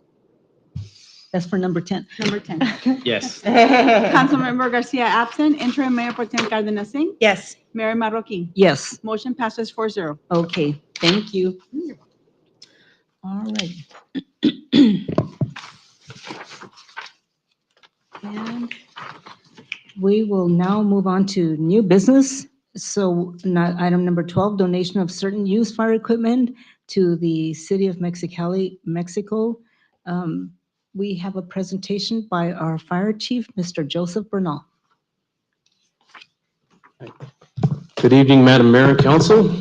That's for number 10.
number 10.
Yes.
Councilmember Garcia absent, interim Mayor Pro Tem Cardenas Singh,
Yes.
Mayor Marroquin.
Yes,
Motion passes 4-0.
okay, thank you. All right. And we will now move on to new business. So item number 12, donation of certain used fire equipment to the city of Mexicali, Mexico. We have a presentation by our fire chief, Mr. Joseph Bernal.
Good evening, Madam Mayor and Council.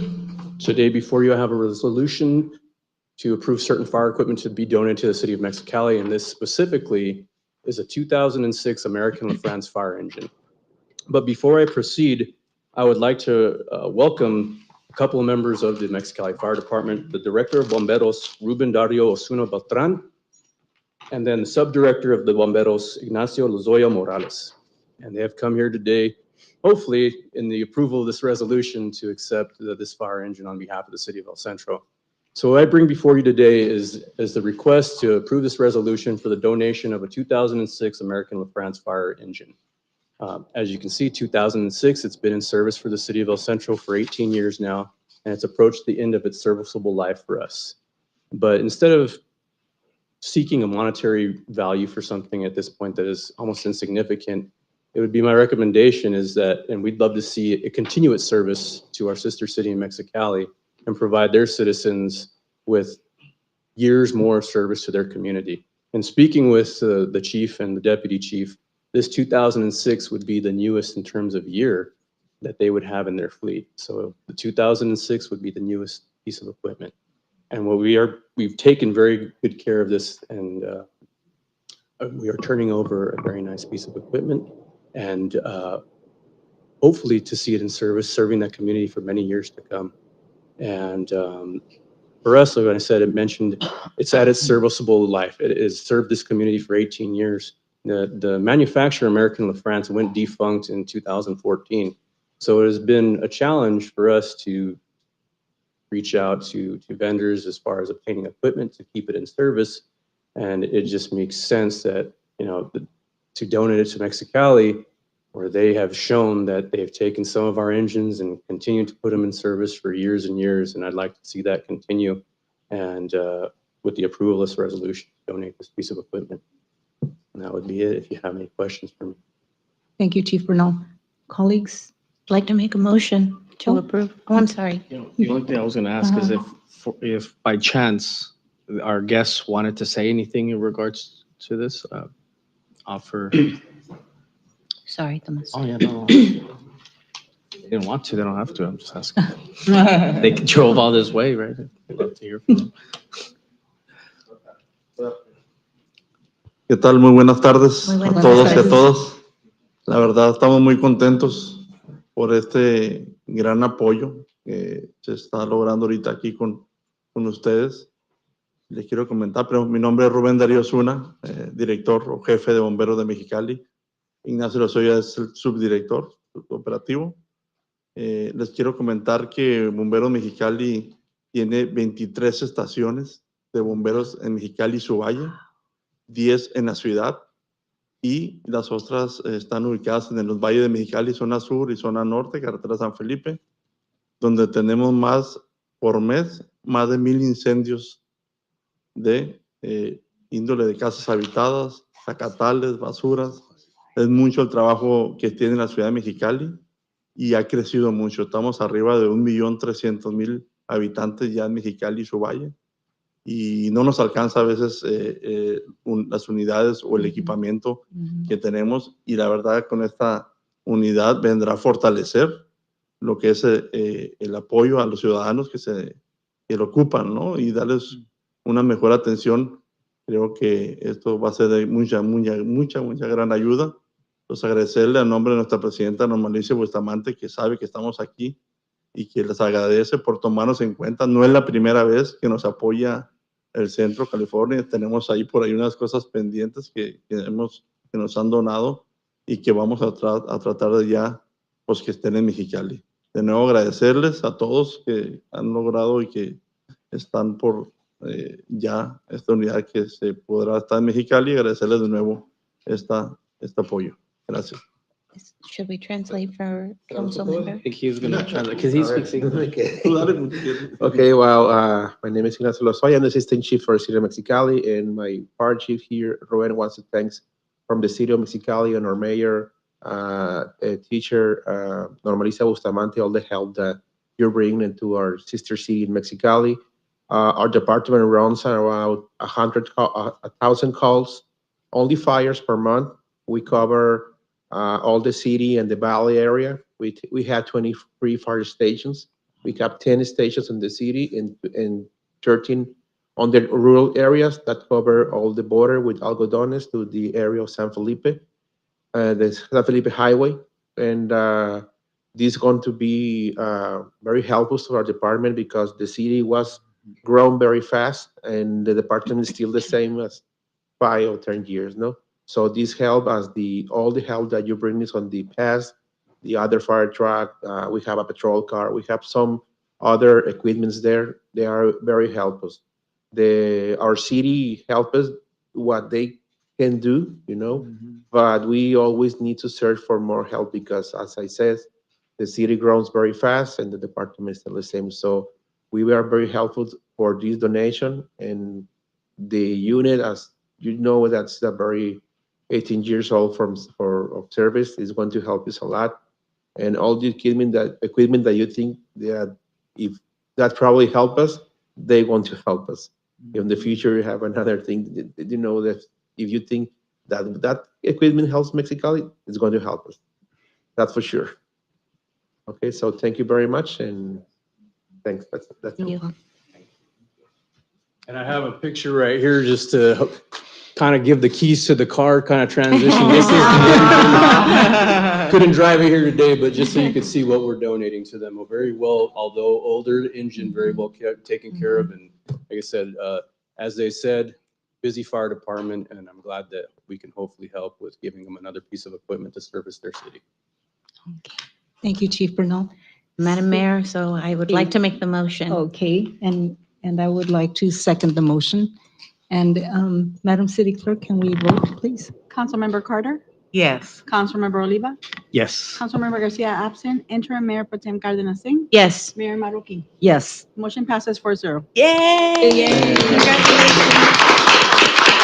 Today before you, I have a resolution to approve certain fire equipment to be donated to the city of Mexicali, and this specifically is a 2006 American LaFrance fire engine. But before I proceed, I would like to welcome a couple of members of the Mexicali Fire Department, the Director of Bomberos, Ruben Dario Osuna Beltran, and then the Subdirector of the Bomberos, Ignacio Lozoya Morales. And they have come here today, hopefully in the approval of this resolution, to accept this fire engine on behalf of the city of El Centro. So what I bring before you today is the request to approve this resolution for the donation of a 2006 American LaFrance fire engine. As you can see, 2006, it's been in service for the city of El Centro for 18 years now. and it's approached the end of its serviceable life for us. But instead of seeking a monetary value for something at this point that is almost insignificant, it would be my recommendation is that, and we'd love to see it continue its service to our sister city in Mexicali and provide their citizens with years more of service to their community. And speaking with the chief and the deputy chief, this 2006 would be the newest in terms of year that they would have in their fleet. So the 2006 would be the newest piece of equipment. And we've taken very good care of this, and we are turning over a very nice piece of equipment, and hopefully to see it in service, serving that community for many years to come. And for us, like I said, it mentioned it's at its serviceable life. It has served this community for 18 years. The manufacturer, American LaFrance, went defunct in 2014. So it has been a challenge for us to reach out to vendors as far as obtaining equipment to keep it in service. And it just makes sense that, to donate it to Mexicali, where they have shown that they've taken some of our engines and continued to put them in service for years and years. And I'd like to see that continue. And with the approval of this resolution, donate this piece of equipment. And that would be it if you have any questions for me.
Thank you, Chief Bernal. Colleagues?
I'd like to make a motion to
Oh.
approve. Oh, I'm sorry.
The only thing I was gonna ask is if by chance our guests wanted to say anything in regards to this, offer.
Sorry, Tomas.
Oh, yeah, no. They didn't want to, they don't have to, I'm just asking. They drove all this way, right? I'd love to hear from them.
¿Qué tal? Muy buenas tardes
Muy buenas
a todos y a
tardes.
todas. La verdad, estamos muy contentos por este gran apoyo que se está logrando ahorita aquí con ustedes. Les quiero comentar, pero mi nombre es Rubén Darío Zuna, director o jefe de bomberos de Mexicali. Ignacio Lozoya es el subdirector operativo. Les quiero comentar que Bomberos Mexicali tiene 23 estaciones de bomberos en Mexicali y su valle, 10 en la ciudad, y las otras están ubicadas en los valles de Mexicali, zona sur y zona norte, carretera San Felipe, donde tenemos por mes, más de 1,000 incendios de índole de casas habitadas, zacatales, basuras. Es mucho el trabajo que tiene la ciudad de Mexicali y ha crecido mucho. Estamos arriba de 1,300,000 habitantes ya en Mexicali y su valle. Y no nos alcanza a veces las unidades o el equipamiento que tenemos. Y la verdad, con esta unidad vendrá a fortalecer lo que es el apoyo a los ciudadanos que lo ocupan, ¿no? Y darles una mejor atención. Creo que esto va a ser de mucha gran ayuda. Pues agradecerle a nombre de nuestra presidenta Norma Alicia Bustamante, que sabe que estamos aquí y que les agradece por tomarnos en cuenta. No es la primera vez que nos apoya el Centro California. Tenemos por ahí unas cosas pendientes que nos han donado y que vamos a tratar de ya, pues que estén en Mexicali. De nuevo agradecerles a todos que han logrado y que están por ya esta unidad que se podrá estar en Mexicali, y agradecerles de nuevo este apoyo. Gracias.
Should we translate for council member?
I think he's gonna translate, because he speaks English.
Okay, well, my name is Ignacio Lozoya. I'm the Assistant Chief for the City of Mexicali, and my fire chief here, Ruben, wants to thank from the City of Mexicali and our mayor, teacher, Norma Alicia Bustamante, all the help that you're bringing into our sister city in Mexicali. Our department runs around 1,000 calls, only fires per month. We cover all the city and the valley area. We have 23 fire stations. We have 10 stations in the city and 13 on the rural areas that cover all the border with Algodones to the area of San Felipe, the San Felipe Highway. And this is going to be very helpful to our department because the city was grown very fast and the department is still the same as 5 or 10 years, no? So this help as all the help that you bring us on the past, the other fire truck, we have a patrol car, we have some other equipments there. They are very helpful. Our city help us what they can do, but we always need to search for more help because, as I said,
the city grows very fast and the department is still the same. So we were very helpful for this donation, and the unit, as you know, that's a very 18 years old of service, is going to help us a lot. And all the equipment that you think that if that probably help us, they want to help us. In the future, you have another thing, you know, that if you think that that equipment helps Mexicali, it's going to help us. That's for sure. Okay, so thank you very much, and thanks. That's
You.
And I have a picture right here just to kind of give the keys to the car kind of transition. This is couldn't drive it here today, but just so you could see what we're donating to them. A very well, although older engine, very well taken care of. And like I said, as they said, busy fire department, and I'm glad that we can hopefully help with giving them another piece of equipment to service their city.
Thank you, Chief Bernal.
Madam Mayor, so I would like to make the motion.
Okay, and I would like to second the motion. And Madam City Clerk, can we vote, please?
Councilmember Carter,
Yes.
Councilmember Oliva,
Yes.
Councilmember Garcia absent, Interim Mayor Pro Tem Cardenas Singh,
Yes.
Mayor Maruki.
Yes.
Motion passes 4-0.
Yay!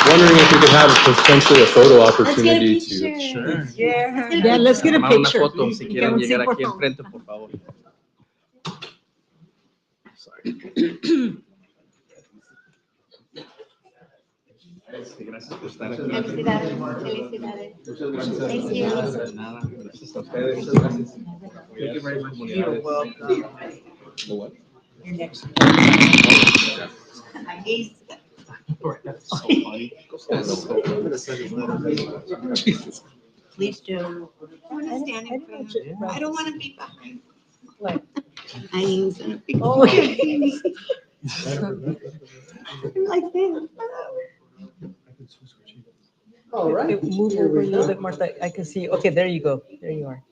Wondering if we could have potentially a photo opportunity to.
Sure.
Yeah, let's get a
Tomar una
picture.
foto, si quieren
Can we
llegar
see
aquí
por favor?
enfrente, por favor. Gracias por estar aquí.
Felicidades. Felicidades. Thank you.
Nada, gracias a ustedes. Muchas gracias. Thank you very much.
You're welcome.
What? That's so funny.
Please do. I want to stand in front of you. I don't want to be behind.
What?
I ain't gonna be.
Oh.
Like this.
All right. Move over a little bit more so I can see. Okay, there you go. There you are.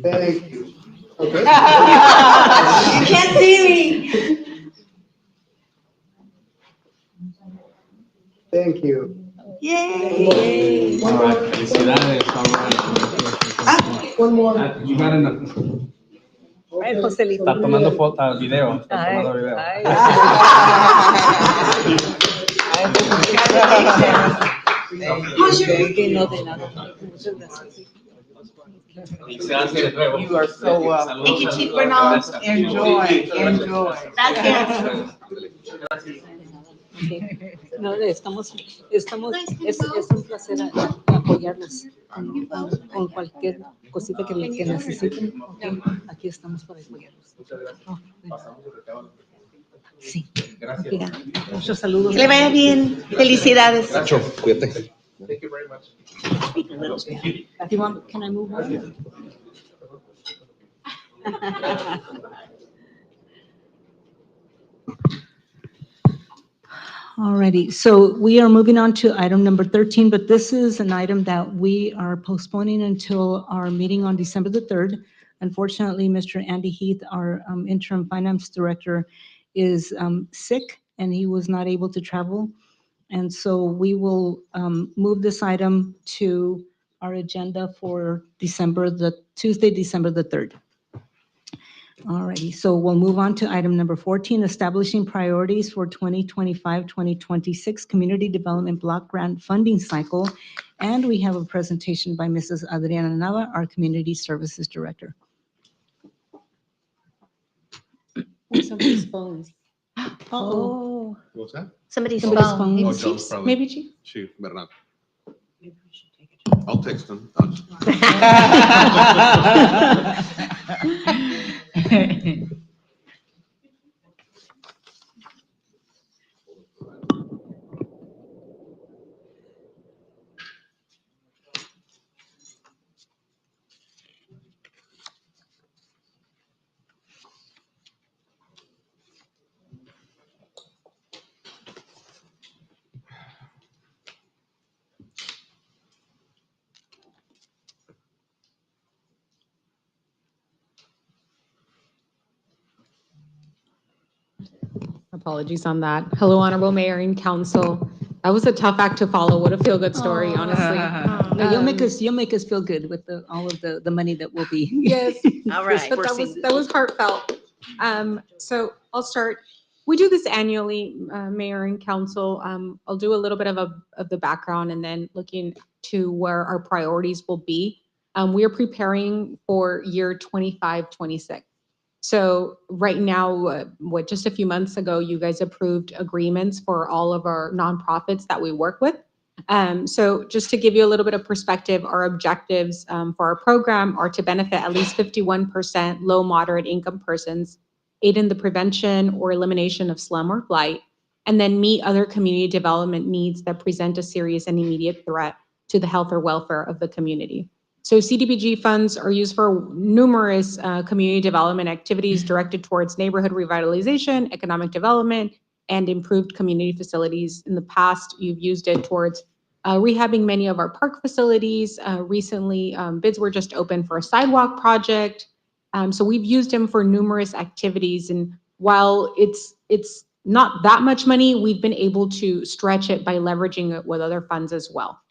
Thank you. Okay.
You can't see me.
Thank you.
Yay.
All right, felicidades. All right.
One more.
You got enough.
Right, Joselito.
Está tomando foto, video. Está tomando video.
No de nada. Muchas gracias.
You are so welcome.
Thank you, Chief Bernal.
Enjoy, enjoy.
Gracias.
No, es un placer apoyarlos con cualquier cosita que necesiten. Okay, aquí estamos para apoyarlos. Oh, sí.
Mira.
Muchos saludos.
Que le vaya bien. Felicidades.
Nacho, cuídate.
Thank you very much.
Can I move on? Alrighty, so we are moving on to item number 13, but this is an item that we are postponing until our meeting on December the 3rd. Unfortunately, Mr. Andy Heath, our interim finance director, is sick and he was not able to travel. And so we will move this item to our agenda for Tuesday, December the 3rd. Alrighty, so we'll move on to item number 14, establishing priorities for 2025-2026 Community Development Block Grant Funding Cycle. And we have a presentation by Mrs. Adriana Nava, our Community Services Director.
Somebody's phones.
Oh.
What's that?
Somebody's
Somebody's
phone.
phone.
Maybe
Oh, John's
Chief's.
probably-
Maybe Chief.
Chief Bernal. I'll text him.
Apologies on that. Hello, Honorable Mayor and Council. That was a tough act to follow. What a feel-good story, honestly.
No, you'll make us feel good with all of the money that will be.
Yes.
All right.
But that was heartfelt. So I'll start. We do this annually, Mayor and Council. I'll do a little bit of the background and then looking to where our priorities will be. We are preparing for year 25, 26. So right now, just a few months ago, you guys approved agreements for all of our nonprofits that we work with. So just to give you a little bit of perspective, our objectives for our program are to benefit at least 51% low moderate income persons, aid in the prevention or elimination of slum or blight, and then meet other community development needs that present a serious and immediate threat to the health or welfare of the community. So CDBG funds are used for numerous community development activities directed towards neighborhood revitalization, economic development, and improved community facilities. In the past, you've used it towards rehabbing many of our park facilities. Recently, bids were just opened for a sidewalk project. So we've used them for numerous activities. And while it's not that much money, we've been able to stretch it by leveraging it with other funds as well.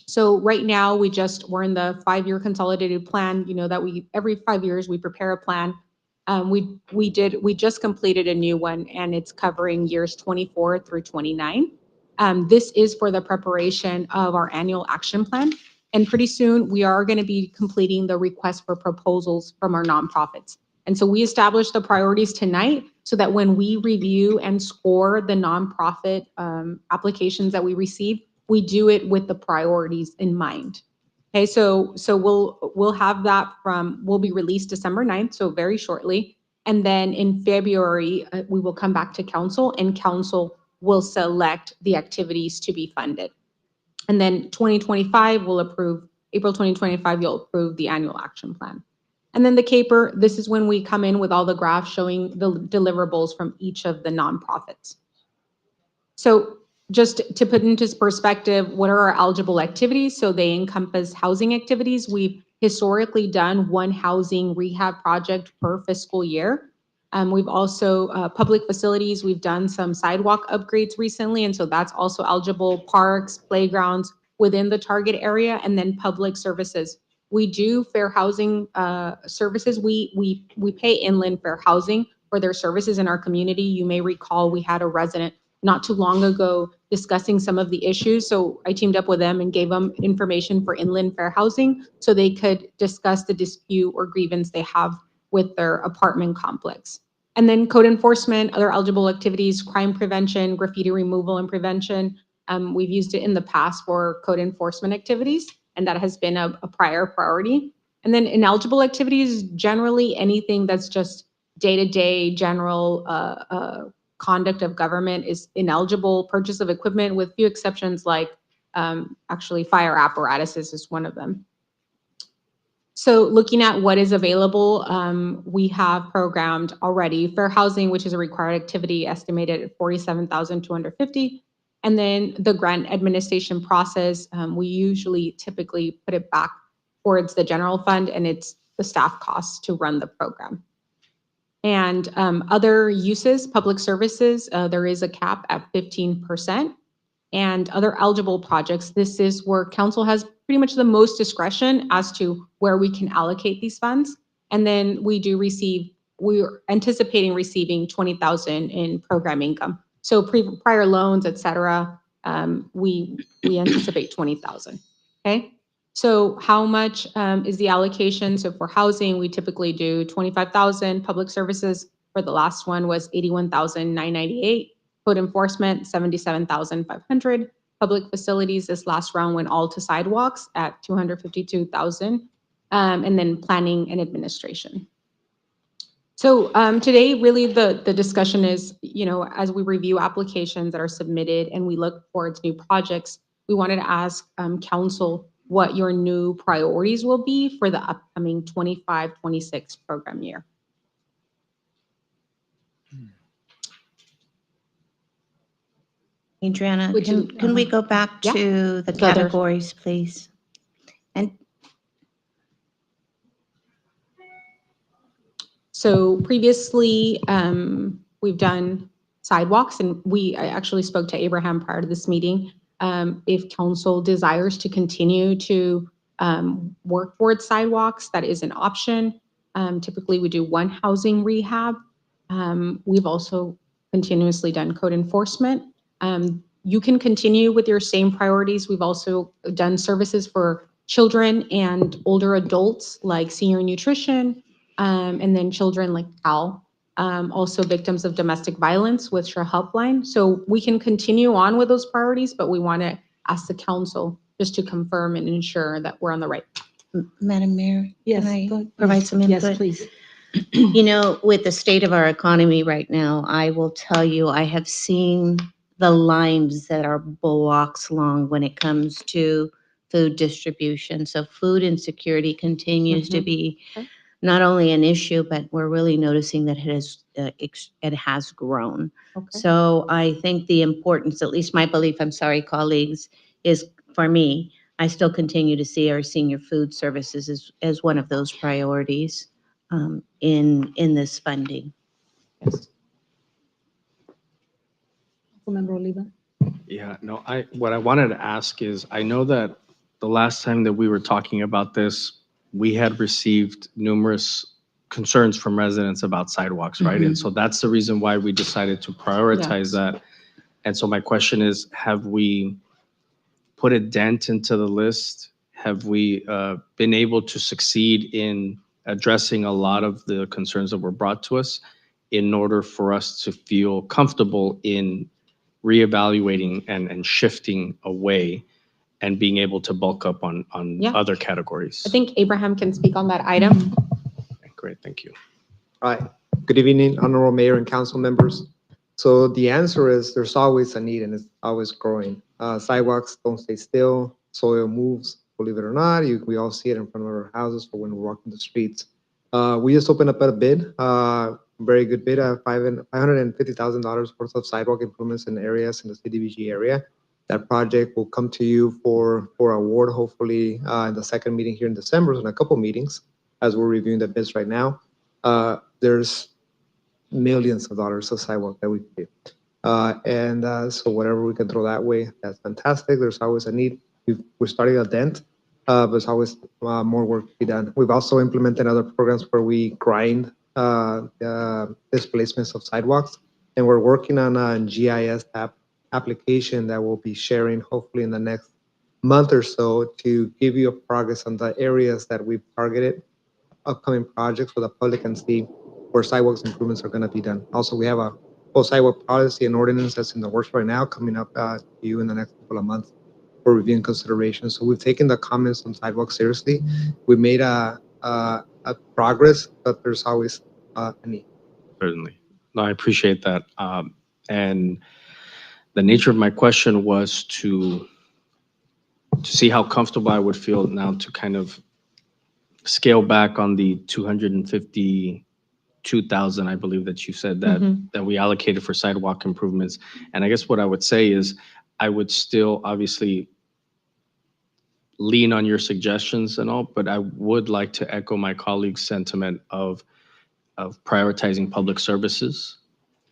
So right now, we're in the 5-year consolidated plan, that every 5 years we prepare a plan. We just completed a new one, and it's covering years 24 through 29. This is for the preparation of our annual action plan. And pretty soon we are going to be completing the request for proposals from our nonprofits. And so we established the priorities tonight so that when we review and score the nonprofit applications that we receive, we do it with the priorities in mind. Okay, so we'll have that will be released December 9th, so very shortly. And then in February, we will come back to council, and council will select the activities to be funded. And then 2025 will approve, April 2025, you'll approve the annual action plan. And then the CAPER, this is when we come in with all the graphs showing the deliverables from each of the nonprofits. So just to put into perspective, what are our eligible activities? So they encompass housing activities. We've historically done one housing rehab project per fiscal year. We've also, public facilities, we've done some sidewalk upgrades recently, and so that's also eligible. Parks, playgrounds within the target area, and then public services. We do fair housing services. We pay Inland Fair Housing for their services in our community. You may recall we had a resident not too long ago discussing some of the issues. So I teamed up with them and gave them information for Inland Fair Housing so they could discuss the dispute or grievance they have with their apartment complex. And then code enforcement, other eligible activities, crime prevention, graffiti removal and prevention. We've used it in the past for code enforcement activities, and that has been a prior priority. And then ineligible activities, generally anything that's just day-to-day general conduct of government is ineligible. Purchase of equipment, with few exceptions, like actually fire apparatuses is one of them. So looking at what is available, we have programmed already fair housing, which is a required activity estimated at $47,250. And then the grant administration process, we typically put it back towards the general fund, and it's the staff costs to run the program. And other uses, public services, there is a cap at 15%. And other eligible projects, this is where council has pretty much the most discretion as to where we can allocate these funds. And then we're anticipating receiving $20,000 in program income. So prior loans, et cetera, we anticipate $20,000, okay? So how much is the allocation? So for housing, we typically do $25,000. Public services for the last one was $81,998. Code enforcement, $77,500. Public facilities, this last round went all to sidewalks at $252,000. And then planning and administration. So today, really the discussion is, as we review applications that are submitted and we look towards new projects, we wanted to ask council what your new priorities will be for the upcoming 25-26 program year.
Adriana, can we go back to the
So
categories, please? And
so previously, we've done sidewalks, and I actually spoke to Abraham prior to this meeting. If council desires to continue to work towards sidewalks, that is an option. Typically, we do one housing rehab. We've also continuously done code enforcement. You can continue with your same priorities. We've also done services for children and older adults like senior nutrition, and then children like CAL. Also victims of domestic violence with Sure Helpline. So we can continue on with those priorities, but we want to ask the council just to confirm and ensure that we're on the right.
Madam Mayor?
Yes,
Can I
go ahead.
provide some input?
Yes, please.
You know, with the state of our economy right now, I will tell you, I have seen the lines that are blocks long when it comes to food distribution. So food insecurity continues to be not only an issue, but we're really noticing that it has grown.
Okay.
So I think the importance, at least my belief, I'm sorry, colleagues, is for me, I still continue to see our senior food services as one of those priorities in this funding.
Councilmember Oliva?
Yeah, no, what I wanted to ask is, I know that the last time that we were talking about this, we had received numerous concerns from residents about sidewalks, right? And so that's the reason why we decided to prioritize that. And so my question is, have we put a dent into the list? Have we been able to succeed in addressing a lot of the concerns that were brought to us in order for us to feel comfortable in reevaluating and shifting away and being able to bulk up on
Yeah.
other categories?
I think Abraham can speak on that item.
Great, thank you.
All right. Good evening, Honorable Mayor and council members. So the answer is there's always a need and it's always growing. Sidewalks don't stay still, soil moves, believe it or not. We all see it in front of our houses or when we're walking the streets. We just opened up a bid, very good bid, $550,000 worth of sidewalk improvements in areas in the CDBG area. That project will come to you for award, hopefully in the second meeting here in December, in a couple meetings, as we're reviewing the bids right now. There's millions of dollars of sidewalk that we can do. So whatever we can throw that way, that's fantastic. There's always a need. We're starting a dent, but there's always more work to be done. We've also implemented other programs where we grind displacements of sidewalks, and we're working on a GIS application that we'll be sharing hopefully in the next month or so to give you a progress on the areas that we've targeted, upcoming projects for the public and see where sidewalks improvements are going to be done. Also, we have a whole sidewalk policy and ordinance that's in the works right now, coming up to you in the next couple of months for review and consideration. So we've taken the comments on sidewalks seriously. We made a progress, but there's always a need.
Certainly. No, I appreciate that. And the nature of my question was to see how comfortable I would feel now to kind of scale back on the 252,000, I believe that you said that we allocated for sidewalk improvements. And I guess what I would say is I would still obviously lean on your suggestions and all, but I would like to echo my colleague's sentiment of prioritizing public services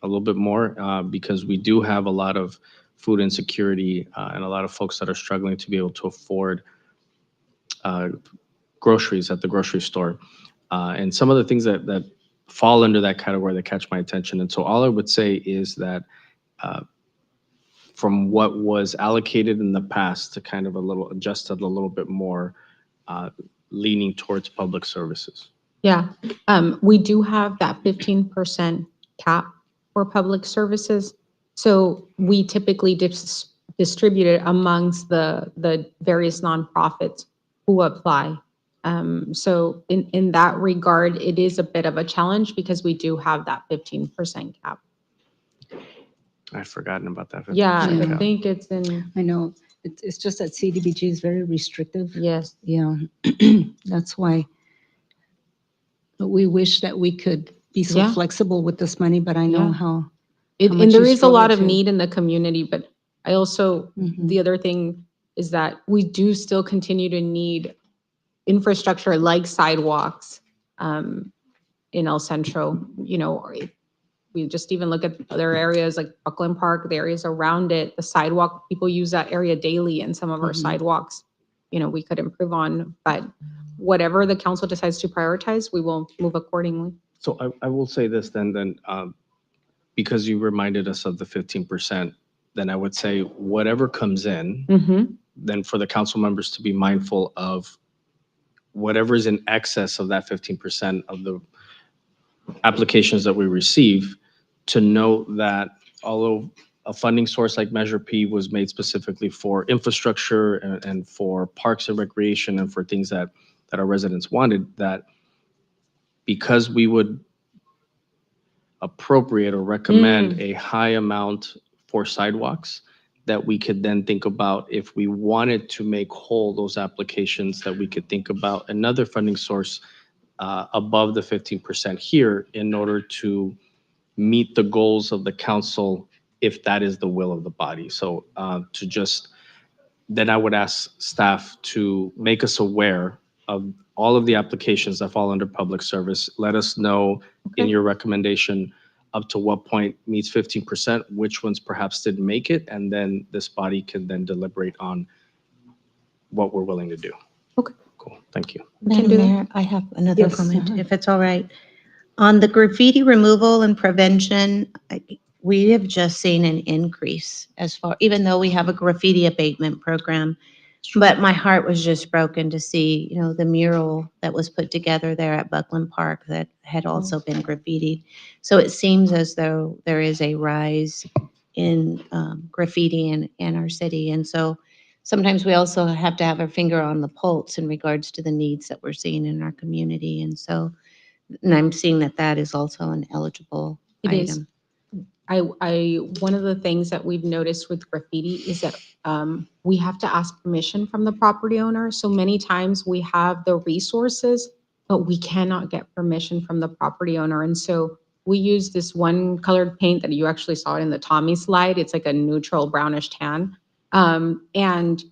a little bit more because we do have a lot of food insecurity and a lot of folks that are struggling to be able to afford groceries at the grocery store. And some of the things that fall under that category that catch my attention. And so all I would say is that from what was allocated in the past to kind of adjusted a little bit more, leaning towards public services.
Yeah, we do have that 15% cap for public services. So we typically distribute it amongst the various nonprofits who apply. So in that regard, it is a bit of a challenge because we do have that 15% cap.
I'd forgotten about that. 15%
Yeah, I
cap.
think it's in.
I know, it's just that CDBG is very restrictive.
Yes.
Yeah, that's why. But we wish that we could be so flexible with this money, but I know how
And
much
there
you
is a lot of
struggle to-
need in the community, but I also, the other thing is that we do still continue to need infrastructure like sidewalks in El Centro. You know, We just even look at other areas like Buckland Park, the areas around it, the sidewalk, people use that area daily and some of our sidewalks, we could improve on, but whatever the council decides to prioritize, we will move accordingly.
So I will say this then, because you reminded us of the 15%, then I would say whatever comes in, then for the council members to be mindful of whatever is in excess of that 15% of the applications that we receive, to note that although a funding source like Measure P was made specifically for infrastructure and for parks and recreation and for things that our residents wanted, that because we would appropriate or recommend a high amount for sidewalks, that we could then think about if we wanted to make whole those applications, that we could think about another funding source above the 15% here in order to meet the goals of the council, if that is the will of the body. So then I would ask staff to make us aware of all of the applications that fall under public service. Let us know in your recommendation up to what point meets 15%, which ones perhaps didn't make it, and then this body can then deliberate on what we're willing to do.
Okay.
Cool, thank you.
Madam Mayor, I have another
Yes,
comment, if it's all right. On the graffiti removal and prevention, we have just seen an increase even though we have a graffiti abatement program. But my heart was just broken to see, the mural that was put together there at Buckland Park that had also been graffitied. So it seems as though there is a rise in graffiti in our city. And so sometimes we also have to have our finger on the pulse in regards to the needs that we're seeing in our community. And I'm seeing that is also an eligible
It
item.
is. One of the things that we've noticed with graffiti is that we have to ask permission from the property owner. So many times we have the resources, but we cannot get permission from the property owner. And so we use this one colored paint that you actually saw it in the Tommy slide. It's like a neutral brownish tan. And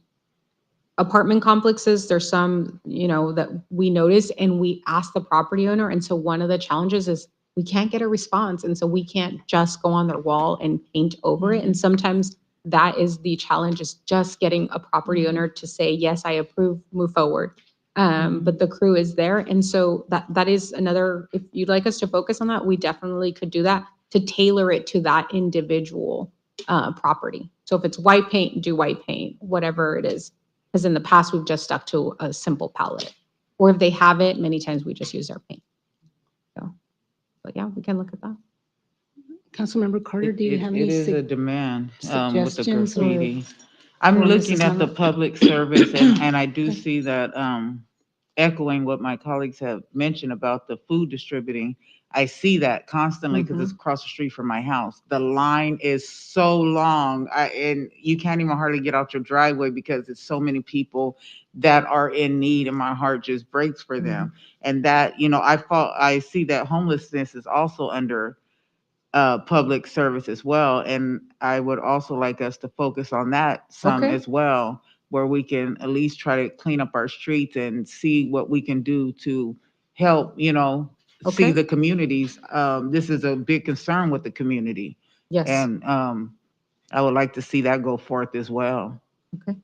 apartment complexes, there's some, that we notice and we ask the property owner. And so one of the challenges is we can't get a response. And so we can't just go on their wall and paint over it. And sometimes that is the challenge, is just getting a property owner to say, yes, I approve, move forward. But the crew is there. And so that is another, if you'd like us to focus on that, we definitely could do that to tailor it to that individual property. So if it's white paint, do white paint, whatever it is. Because in the past, we've just stuck to a simple palette. Or if they have it, many times we just use our paint. But yeah, we can look at that.
Councilmember Carter, do you have any?
It is a demand with the
suggestions or
graffiti. I'm
or
looking
Mrs.
at the
Miller?
public service and I do see that echoing what my colleagues have mentioned about the food distributing. I see that constantly because it's across the street from my house. The line is so long and you can't even hardly get out your driveway because it's so many people that are in need, and my heart just breaks for them. And that, I see that homelessness is also under public service as well. And I would also like us to focus on that some as well, where we can at least try to clean up our streets and see what we can do to help, see the communities. This is a big concern with the community.
Yes.
And I would like to see that go forth as well.
Okay.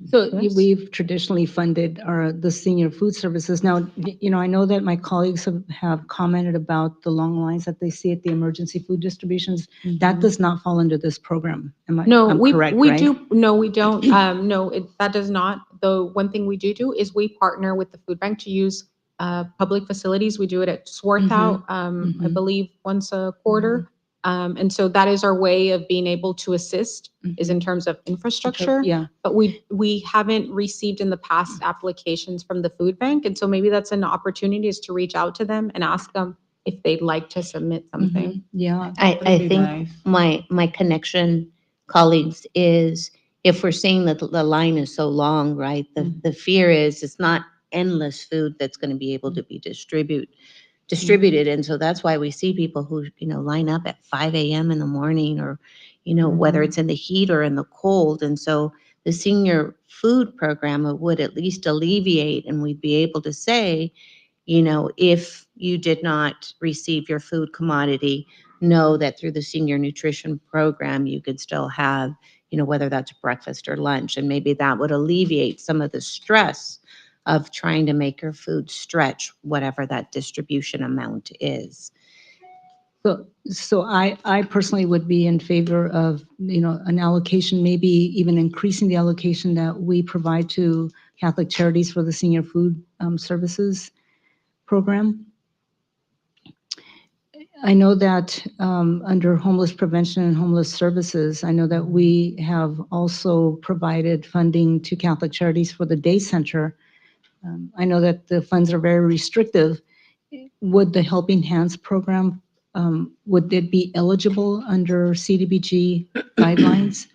So we've traditionally funded the senior food services. Now, I know that my colleagues have commented about the long lines that they see at the emergency food distributions. That does not fall under this program.
No,
I'm
we
correct,
we
right?
do. No, we don't. No, that does not. The one thing we do is we partner with the food bank to use public facilities. We do it at Swarthout, I believe once a quarter. And so that is our way of being able to assist, is in terms of infrastructure.
Yeah.
But we haven't received in the past applications from the food bank. And so maybe that's an opportunity, is to reach out to them and ask them if they'd like to submit something.
Yeah.
I
be
think
nice.
my connection, colleagues, is if we're seeing that the line is so long, right? The fear is it's not endless food that's going to be able to be distributed. And so that's why we see people who, line up at 5 a.m. in the morning, or, whether it's in the heat or in the cold. And so the senior food program would at least alleviate, and we'd be able to say, if you did not receive your food commodity, know that through the senior nutrition program, you could still have, whether that's breakfast or lunch, and maybe that would alleviate some of the stress of trying to make your food stretch, whatever that distribution amount is.
So I personally would be in favor of, an allocation, maybe even increasing the allocation that we provide to Catholic Charities for the Senior Food Services Program. I know that under homeless prevention and homeless services, I know that we have also provided funding to Catholic Charities for the day center. I know that the funds are very restrictive. Would the Helping Hands program, would it be eligible under CDBG guidelines?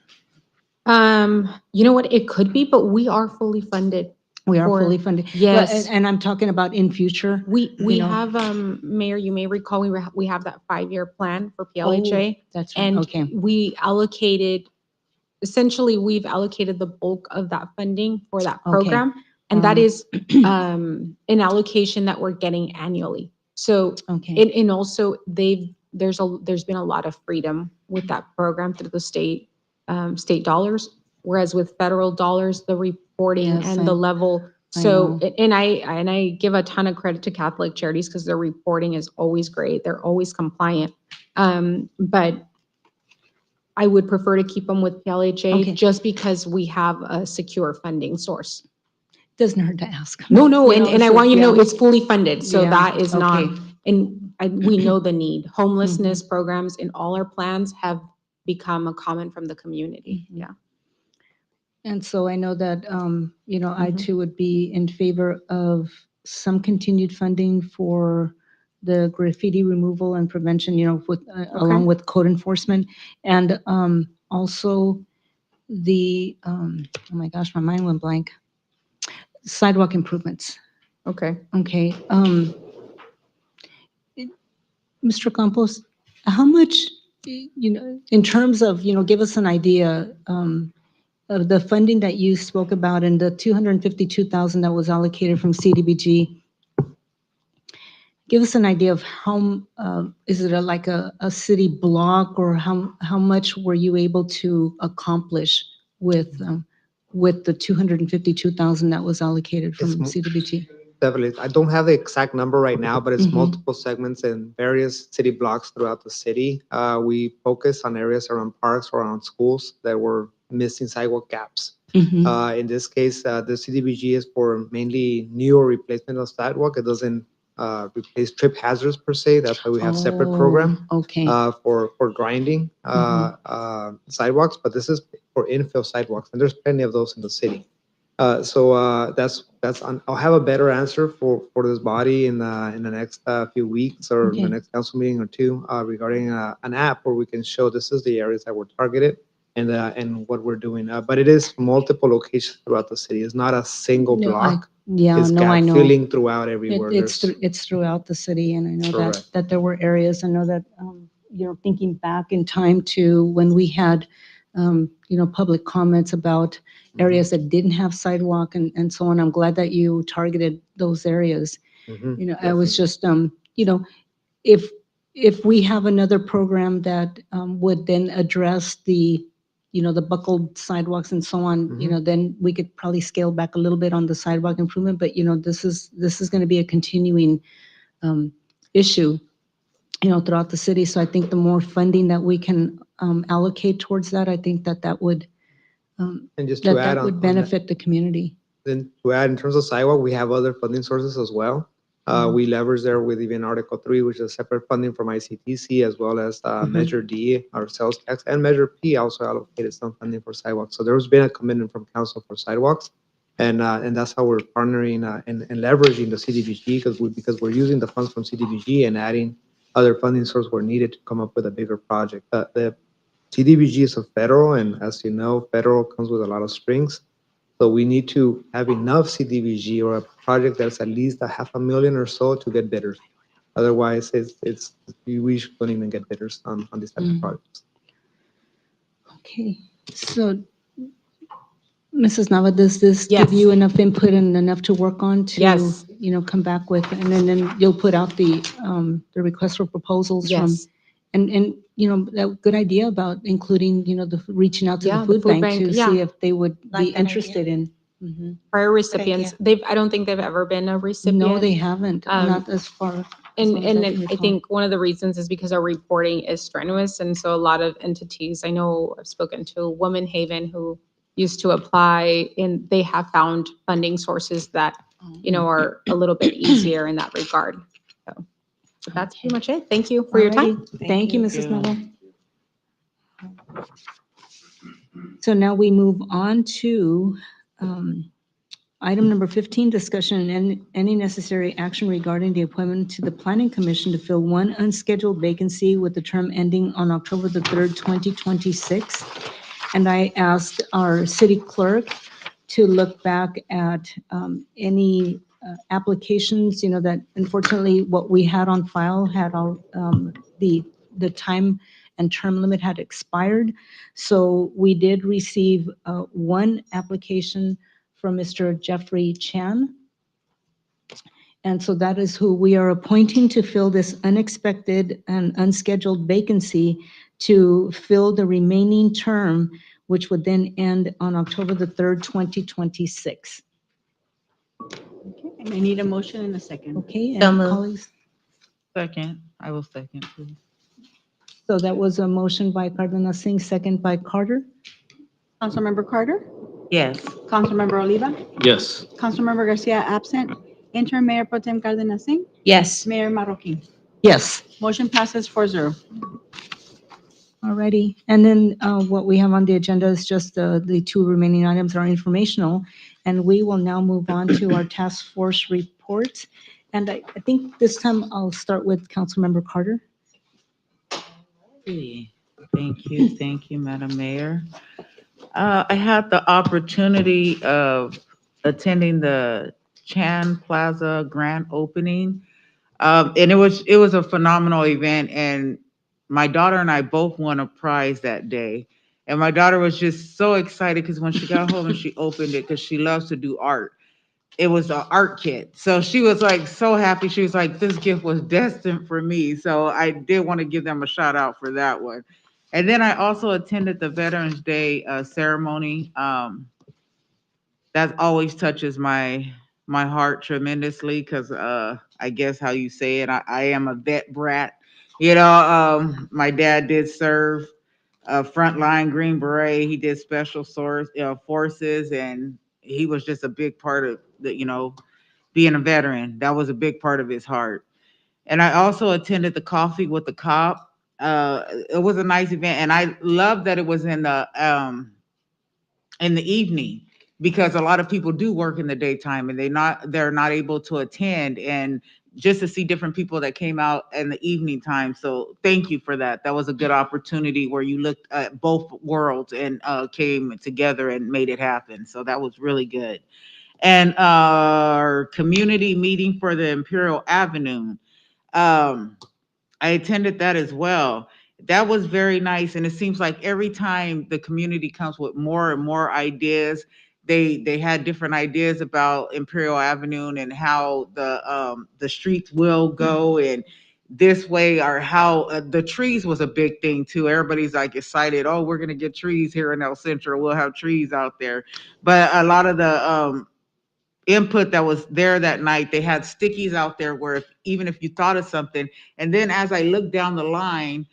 You know what? It could be, but we are fully funded.
We are
for-
fully funded.
Yes.
And I'm talking about in future.
We
you know.
have, Mayor, you may recall, we have that 5-year plan for PLHA.
That's right,
And
okay.
essentially, we've allocated the bulk of that funding for that
Okay.
program. And that is an allocation that we're getting annually. So,
Okay.
and also there's been a lot of freedom with that program through the state dollars, whereas with federal dollars, the reporting
Yes,
and the level.
I
So,
know.
and I give a ton of credit to Catholic Charities because their reporting is always great. They're always compliant. But I would prefer to keep them with PLHA
Okay.
just because we have a secure funding source.
Doesn't hurt to ask.
No,
You know,
and I
so,
want you to know
yeah.
it's fully funded. So
Yeah,
that is not,
okay.
and we know the need. Homelessness programs in all our plans have become a common from the community. Yeah.
And so I know that, I
Mhm.
too would be in favor of some continued funding for the graffiti removal and prevention, along with code enforcement. And also the, oh my gosh, my mind went blank. Sidewalk improvements.
Okay.
Okay. Mr. Campos, how much, in terms of, give us an idea, of the funding that you spoke about and the 252,000 that was allocated from CDBG. Give us an idea of how, is it like a city block, or how much were you able to accomplish with the 252,000 that was allocated from
It's
CDBG?
Definitely. I don't have the exact number right now, but it's
Mhm.
multiple segments in various city blocks throughout the city. We focus on areas around parks, around schools that were missing sidewalk gaps.
Mhm.
In this case, the CDBG is for mainly new or replacement of sidewalk. It doesn't replace trip hazards per se. That's why we have separate program
Okay.
for grinding sidewalks. But this is for infill sidewalks, and there's plenty of those in the city. That's I'll have a better answer for this body in the next few weeks or
Okay.
the next council meeting or two regarding an app where we can show this is the areas that were targeted and what we're doing. But it is multiple locations throughout the city. It's not a single
No,
block.
Yeah,
It's
no,
gap
I know.
filling throughout everywhere.
It's throughout the city, and I know
Correct.
that there were areas. I know that, thinking back in time to when we had, public comments about areas that didn't have sidewalk and so on. I'm glad that you targeted those areas. I was just, if we have another program that would then address the, the buckled sidewalks and so on, then we could probably scale back a little bit on the sidewalk improvement. But, this is going to be a continuing issue, throughout the city. So I think the more funding that we can allocate towards that, I think that would,
And just to add
that
on
would
that,
benefit the community.
then to add in terms of sidewalk, we have other funding sources as well. We leverage there with even Article 3, which is separate funding from ICTC, as well as Measure D, our sales tax, and Measure P also allocated some funding for sidewalks. So there's been a commitment from council for sidewalks, and that's how we're partnering and leveraging the CDBG because we're using the funds from CDBG and adding other funding sources where needed to come up with a bigger project. The CDBG is a federal, and as you know, federal comes with a lot of strings. So we need to have enough CDBG or a project that's at least $500,000 or so to get bidders. Otherwise, we don't even get bidders on these type of projects.
Okay, so Mrs. Nava, does this
Yes.
give you enough input and enough to work on to?
Yes,
come back with, and then you'll put out the request for proposals from.
Yes.
And, that good idea about including, reaching out to
Yeah,
the
the
food
food
bank
bank,
to
yeah.
see if they would
Like
be
that idea.
interested in. Mhm.
Prior recipients, I don't think they've ever been a recipient.
No, they haven't,
Um,
not as far. as
And,
long as
and
can
I
recall.
think one of the reasons is because our reporting is strenuous. And so a lot of entities, I know I've spoken to Woman Haven who used to apply and they have found funding sources that, are a little bit easier in that regard. So but that's pretty much it. Thank you for your time.
Alrighty. Thank you, Mrs.
you.
Mello. So now we move on to item number 15, discussion and any necessary action regarding the appointment to the Planning Commission to fill one unscheduled vacancy with the term ending on October the 3rd, 2026. And I asked our city clerk to look back at any applications, that unfortunately what we had on file had all, the time and term limit had expired. So we did receive one application from Mr. Jeffrey Chan. And so that is who we are appointing to fill this unexpected and unscheduled vacancy to fill the remaining term, which would then end on October the 3rd, 2026.
And I need a motion in a second.
Okay,
So
and
moved.
colleagues,
Second, I will second, please.
so that was a motion by Cardenas Singh, second by Carter.
Councilmember Carter,
Yes.
Councilmember Oliva,
Yes.
Councilmember Garcia absent, Interim Mayor Pro Tem Cardenas Singh,
Yes.
Mayor Marroquin.
Yes.
Motion passes 4-0.
Alrighty, and then what we have on the agenda is just the two remaining items are informational, and we will now move on to our task force report. And I think this time I'll start with Councilmember Carter.
Thank you, Madam Mayor. I had the opportunity of attending the Chan Plaza grand opening. And it was a phenomenal event, and my daughter and I both won a prize that day. And my daughter was just so excited because when she got home and she opened it, because she loves to do art, it was an art kit. So she was like so happy. She was like, this gift was destined for me. So I did want to give them a shout out for that one. And then I also attended the Veterans Day ceremony. That always touches my heart tremendously because I guess how you say it, I am a vet brat. My dad did serve frontline Green Beret. He did forces, and he was just a big part of being a veteran. That was a big part of his heart. And I also attended the Coffee with the Cop. It was a nice event, and I love that it was in the evening because a lot of people do work in the daytime and they're not able to attend, and just to see different people that came out in the evening time. So thank you for that. That was a good opportunity where you looked at both worlds and came together and made it happen. So that was really good. And our community meeting for the Imperial Avenue. I attended that as well. That was very nice, and it seems like every time the community comes with more and more ideas, they had different ideas about Imperial Avenue and how the streets will go and this way, or how the trees was a big thing too. Everybody's like excited. Oh, we're gonna get trees here in El Centro. We'll have trees out there, but a lot of the input that was there that night, they had stickies out there where even if you thought of something, and then as I looked down the line,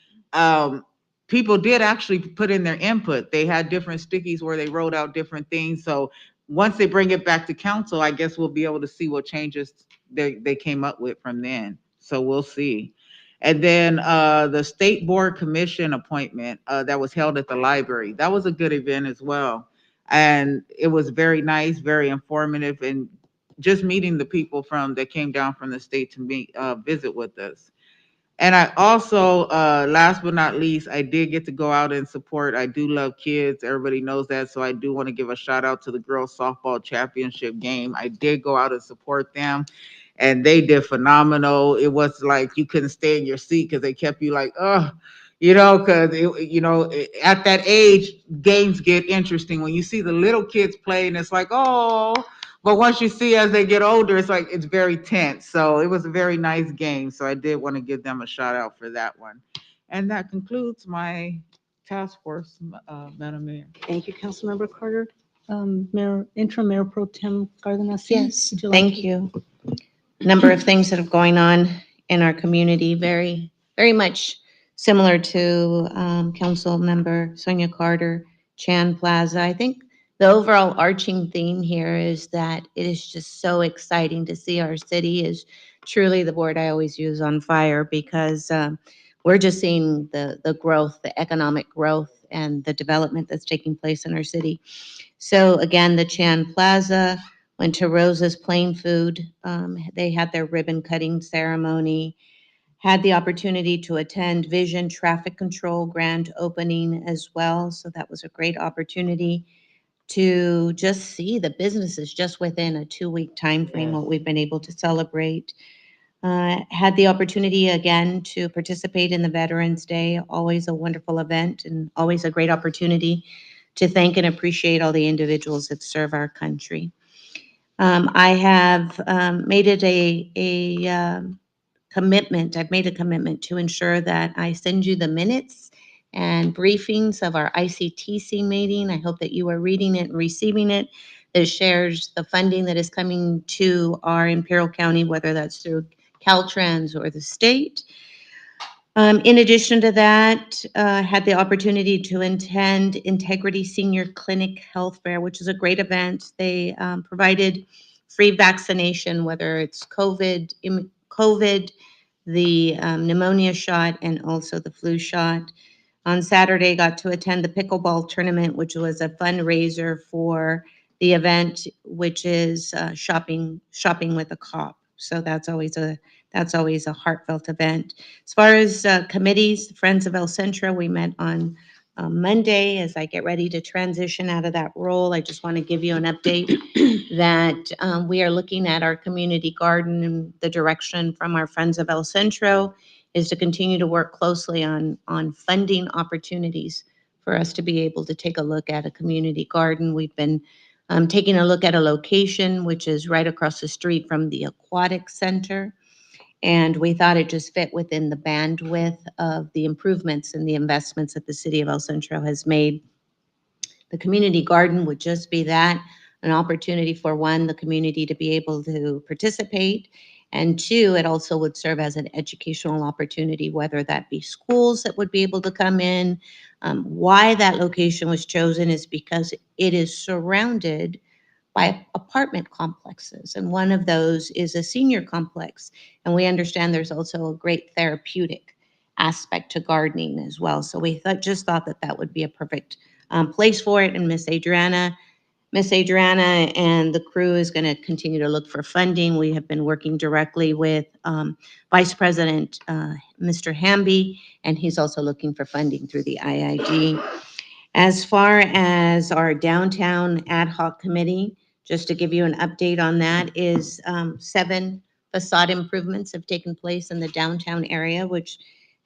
people did actually put in their input. They had different stickies where they wrote out different things. So once they bring it back to council, I guess we'll be able to see what changes they came up with from then. So we'll see. And then the state board commission appointment that was held at the library, that was a good event as well. And it was very nice, very informative, and just meeting the people that came down from the state to visit with us. And I also, last but not least, I did get to go out and support. I do love kids. Everybody knows that. So I do want to give a shout out to the girls softball championship game. I did go out and support them, and they did phenomenal. It was like you couldn't stay in your seat because they kept you like, oh, because at that age, games get interesting when you see the little kids play, and it's like, oh, But once you see as they get older, it's like, it's very tense. So it was a very nice game. So I did want to give them a shout out for that one. And that concludes my task force, Madam Mayor.
Thank you, Councilmember Carter. Mayor, Interim Mayor Pro Tem Cardenas.
Yes,
would you like
thank
to-
you. Number of things that have going on in our community, very much similar to Council Member Sonia Carter, Chan Plaza. I think the overall arching theme here is that it is just so exciting to see our city is truly the word I always use, on fire, because we're just seeing the growth, the economic growth, and the development that's taking place in our city. So again, the Chan Plaza, went to Rosa's Plain Food. They had their ribbon cutting ceremony. Had the opportunity to attend Vision Traffic Control grand opening as well. So that was a great opportunity to just see the businesses just within a 2-week time frame, what we've been able to celebrate. Had the opportunity again to participate in the Veterans Day, always a wonderful event and always a great opportunity to thank and appreciate all the individuals that serve our country. I have made it a commitment. I've made a commitment to ensure that I send you the minutes and briefings of our ICTC meeting. I hope that you are reading it and receiving it. It shares the funding that is coming to our Imperial County, whether that's through Caltrans or the state. In addition to that, had the opportunity to attend Integrity Senior Clinic Health Fair, which is a great event. They provided free vaccination, whether it's COVID, the pneumonia shot, and also the flu shot. On Saturday, got to attend the pickleball tournament, which was a fundraiser for the event, which is shopping with a cop. So that's always a heartfelt event. As far as committees, Friends of El Centro, we met on Monday. As I get ready to transition out of that role, I just want to give you an update that we are looking at our community garden, and the direction from our Friends of El Centro is to continue to work closely on funding opportunities for us to be able to take a look at a community garden. We've been taking a look at a location which is right across the street from the Aquatic Center. And we thought it just fit within the bandwidth of the improvements and the investments that the city of El Centro has made. The community garden would just be that, an opportunity for one, the community to be able to participate, and two, it also would serve as an educational opportunity, whether that be schools that would be able to come in. Why that location was chosen is because it is surrounded by apartment complexes, and one of those is a senior complex. And we understand there's also a great therapeutic aspect to gardening as well. So we just thought that that would be a perfect place for it. And Miss Adriana and the crew is going to continue to look for funding. We have been working directly with Vice President Mr. Hamby, and he's also looking for funding through the IID. As far as our downtown ad hoc committee, just to give you an update on that, is 7 facade improvements have taken place in the downtown area, which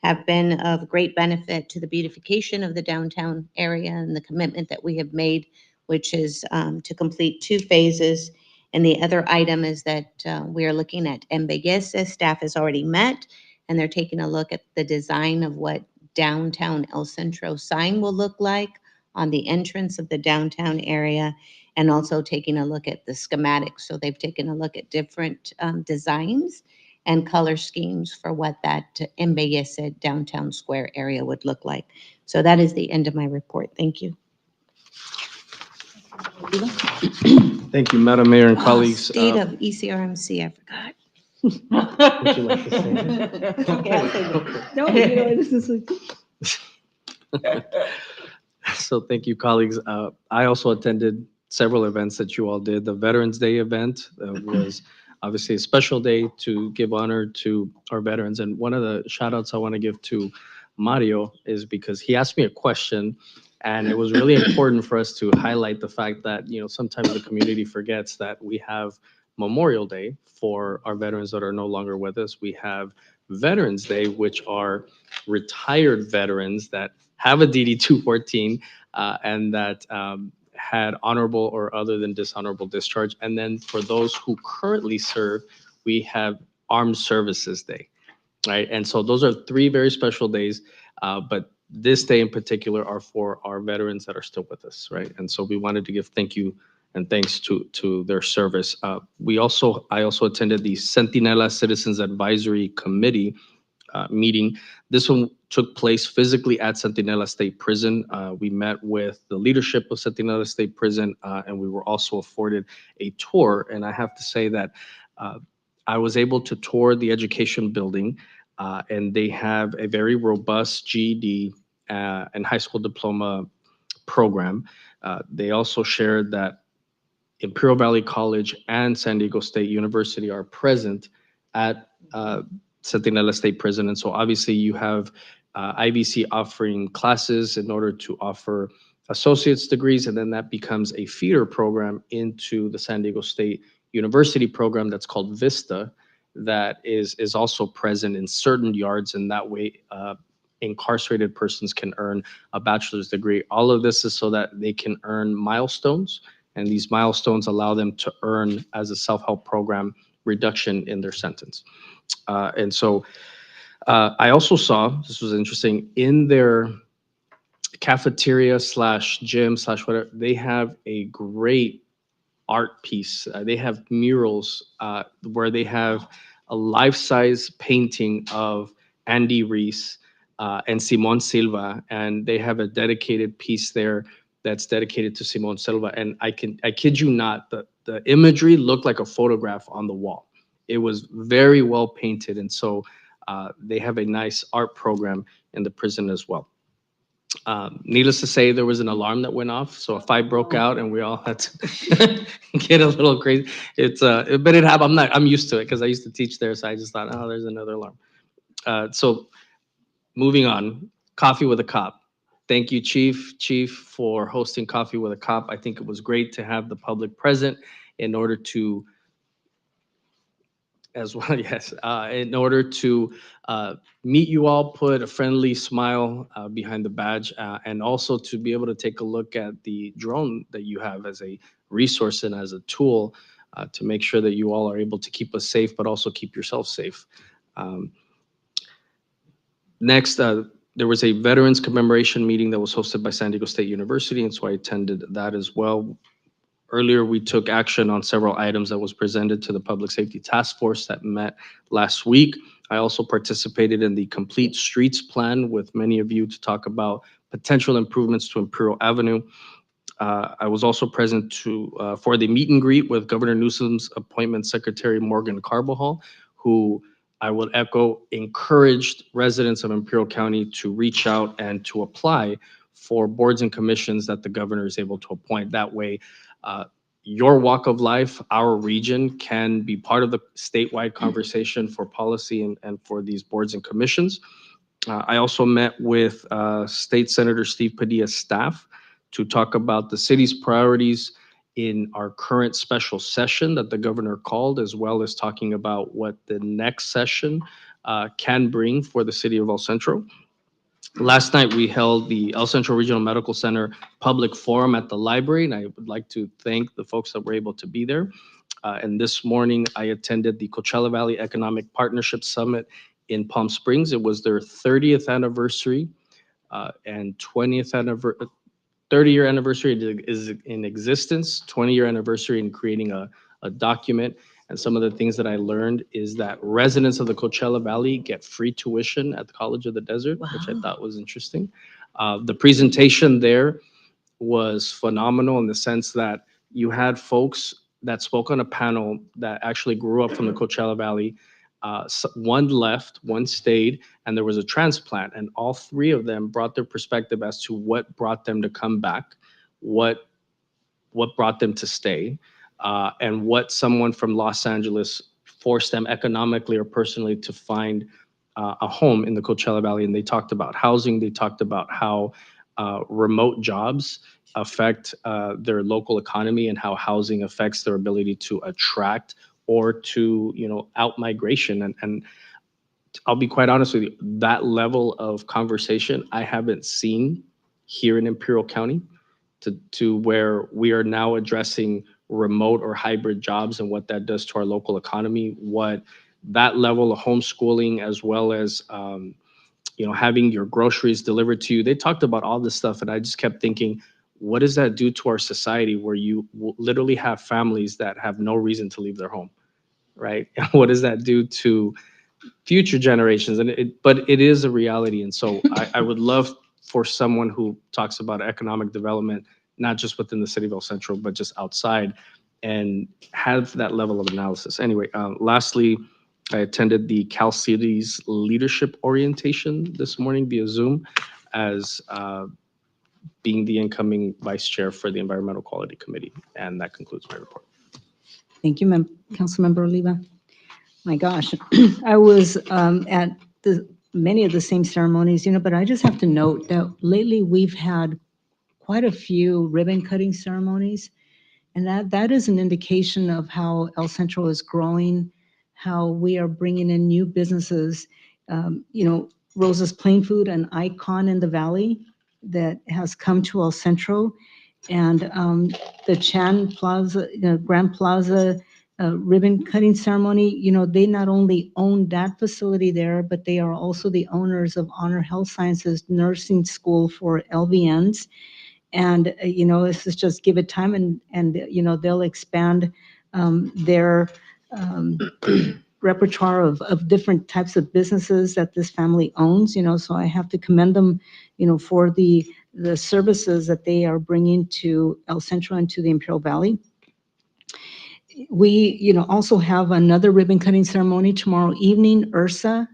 have been of great benefit to the beautification of the downtown area and the commitment that we have made, which is to complete 2 phases. And the other item is that we are looking at Embellece. Staff has already met, and they're taking a look at the design of what downtown El Centro sign will look like on the entrance of the downtown area, and also taking a look at the schematics. So they've taken a look at different designs and color schemes for what that Embellece downtown square area would look like. So that is the end of my report. Thank you.
Thank you, Madam Mayor and colleagues.
State of ECRMC, I forgot.
Would you like to say it?
Okay, I'll say it.
No, you know, this is
So thank you, colleagues. I also attended several events that you all did. The Veterans Day event was obviously a special day to give honor to our veterans. And one of the shout outs I want to give to Mario is because he asked me a question, and it was really important for us to highlight the fact that, you know, sometimes the community forgets that we have Memorial Day for our veterans that are no longer with us. We have Veterans Day, which are retired veterans that have a DD 214 and that had honorable or other than dishonorable discharge. And then for those who currently serve, we have Armed Services Day, right? And so those are three very special days, but this day in particular are for our veterans that are still with us, right? And so we wanted to give thank you and thanks to their service. I also attended the Centinela Citizens Advisory Committee meeting. This one took place physically at Centinela State Prison. We met with the leadership of Centinela State Prison, and we were also afforded a tour. And I have to say that I was able to tour the education building, and they have a very robust GED and high school diploma program. They also shared that Imperial Valley College and San Diego State University are present at Centinela State Prison. And so obviously you have IVC offering classes in order to offer associate's degrees, and then that becomes a feeder program into the San Diego State University program that's called VISTA, that is also present in certain yards, and that way incarcerated persons can earn a bachelor's degree. All of this is so that they can earn milestones, and these milestones allow them to earn, as a self-help program, reduction in their sentence. And so I also saw, this was interesting, in their cafeteria slash gym slash whatever, they have a great art piece. They have murals where they have a life-size painting of Andy Reese and Simon Silva, and they have a dedicated piece there that's dedicated to Simon Silva. And I kid you not, the imagery looked like a photograph on the wall. It was very well painted, and so they have a nice art program in the prison as well. Needless to say, there was an alarm that went off, so a fight broke out, and we all had to get a little crazy. But it happened. I'm used to it because I used to teach there, so I just thought, oh, there's another alarm. So moving on, Coffee with a Cop. Thank you, Chief, for hosting Coffee with a Cop. I think it was great to have the public present in order to, as well, yes, in order to meet you all, put a friendly smile behind the badge, and also to be able to take a look at the drone that you have as a resource and as a tool to make sure that you all are able to keep us safe, but also keep yourself safe. Next, there was a veterans commemoration meeting that was hosted by San Diego State University, and so I attended that as well. Earlier, we took action on several items that was presented to the Public Safety Task Force that met last week. I also participated in the Complete Streets Plan with many of you to talk about potential improvements to Imperial Avenue. I was also present for the meet and greet with Governor Newsom's appointment secretary, Morgan Carbajal, who I would echo encouraged residents of Imperial County to reach out and to apply for boards and commissions that the governor is able to appoint. That way, your walk of life, our region, can be part of the statewide conversation for policy and for these boards and commissions. I also met with State Senator Steve Padilla's staff to talk about the city's priorities in our current special session that the governor called, as well as talking about what the next session can bring for the city of El Centro. Last night, we held the El Centro Regional Medical Center public forum at the library, and I would like to thank the folks that were able to be there. And this morning, I attended the Coachella Valley Economic Partnership Summit in Palm Springs. It was their 30th anniversary and 30-year anniversary is in existence, 20-year anniversary in creating a document. And some of the things that I learned is that residents of the Coachella Valley get free tuition at the College of the Desert, which I thought was interesting. The presentation there was phenomenal in the sense that you had folks that spoke on a panel that actually grew up from the Coachella Valley. One left, one stayed, and there was a transplant. And all three of them brought their perspective as to what brought them to come back, what brought them to stay, and what someone from Los Angeles forced them economically or personally to find a home in the Coachella Valley. And they talked about housing. They talked about how remote jobs affect their local economy and how housing affects their ability to attract or to, out migration. And I'll be quite honest with you, that level of conversation I haven't seen here in Imperial County. to where we are now addressing remote or hybrid jobs and what that does to our local economy, what that level of homeschooling as well as having your groceries delivered to you. They talked about all this stuff, and I just kept thinking, what does that do to our society where you literally have families that have no reason to leave their home, right? And what does that do to future generations? But it is a reality. And so I would love for someone who talks about economic development, not just within the city of El Centro, but just outside, and have that level of analysis. Anyway, lastly, I attended the Cal Cities leadership orientation this morning via Zoom as being the incoming vice chair for the Environmental Quality Committee. And that concludes my report.
Thank you, Councilmember Oliva. My gosh, I was at many of the same ceremonies, but I just have to note that lately we've had quite a few ribbon cutting ceremonies. And that is an indication of how El Centro is growing, how we are bringing in new businesses. Rosa's Plain Food, an icon in the Valley that has come to El Centro. And the Chan Plaza, Grand Plaza ribbon cutting ceremony, they not only own that facility there, but they are also the owners of Honor Health Sciences Nursing School for LVNs. And, this is just give it time and they'll expand their repertoire of different types of businesses that this family owns, so I have to commend them, for the services that they are bringing to El Centro and to the Imperial Valley. We, also have another ribbon cutting ceremony tomorrow evening. Ursa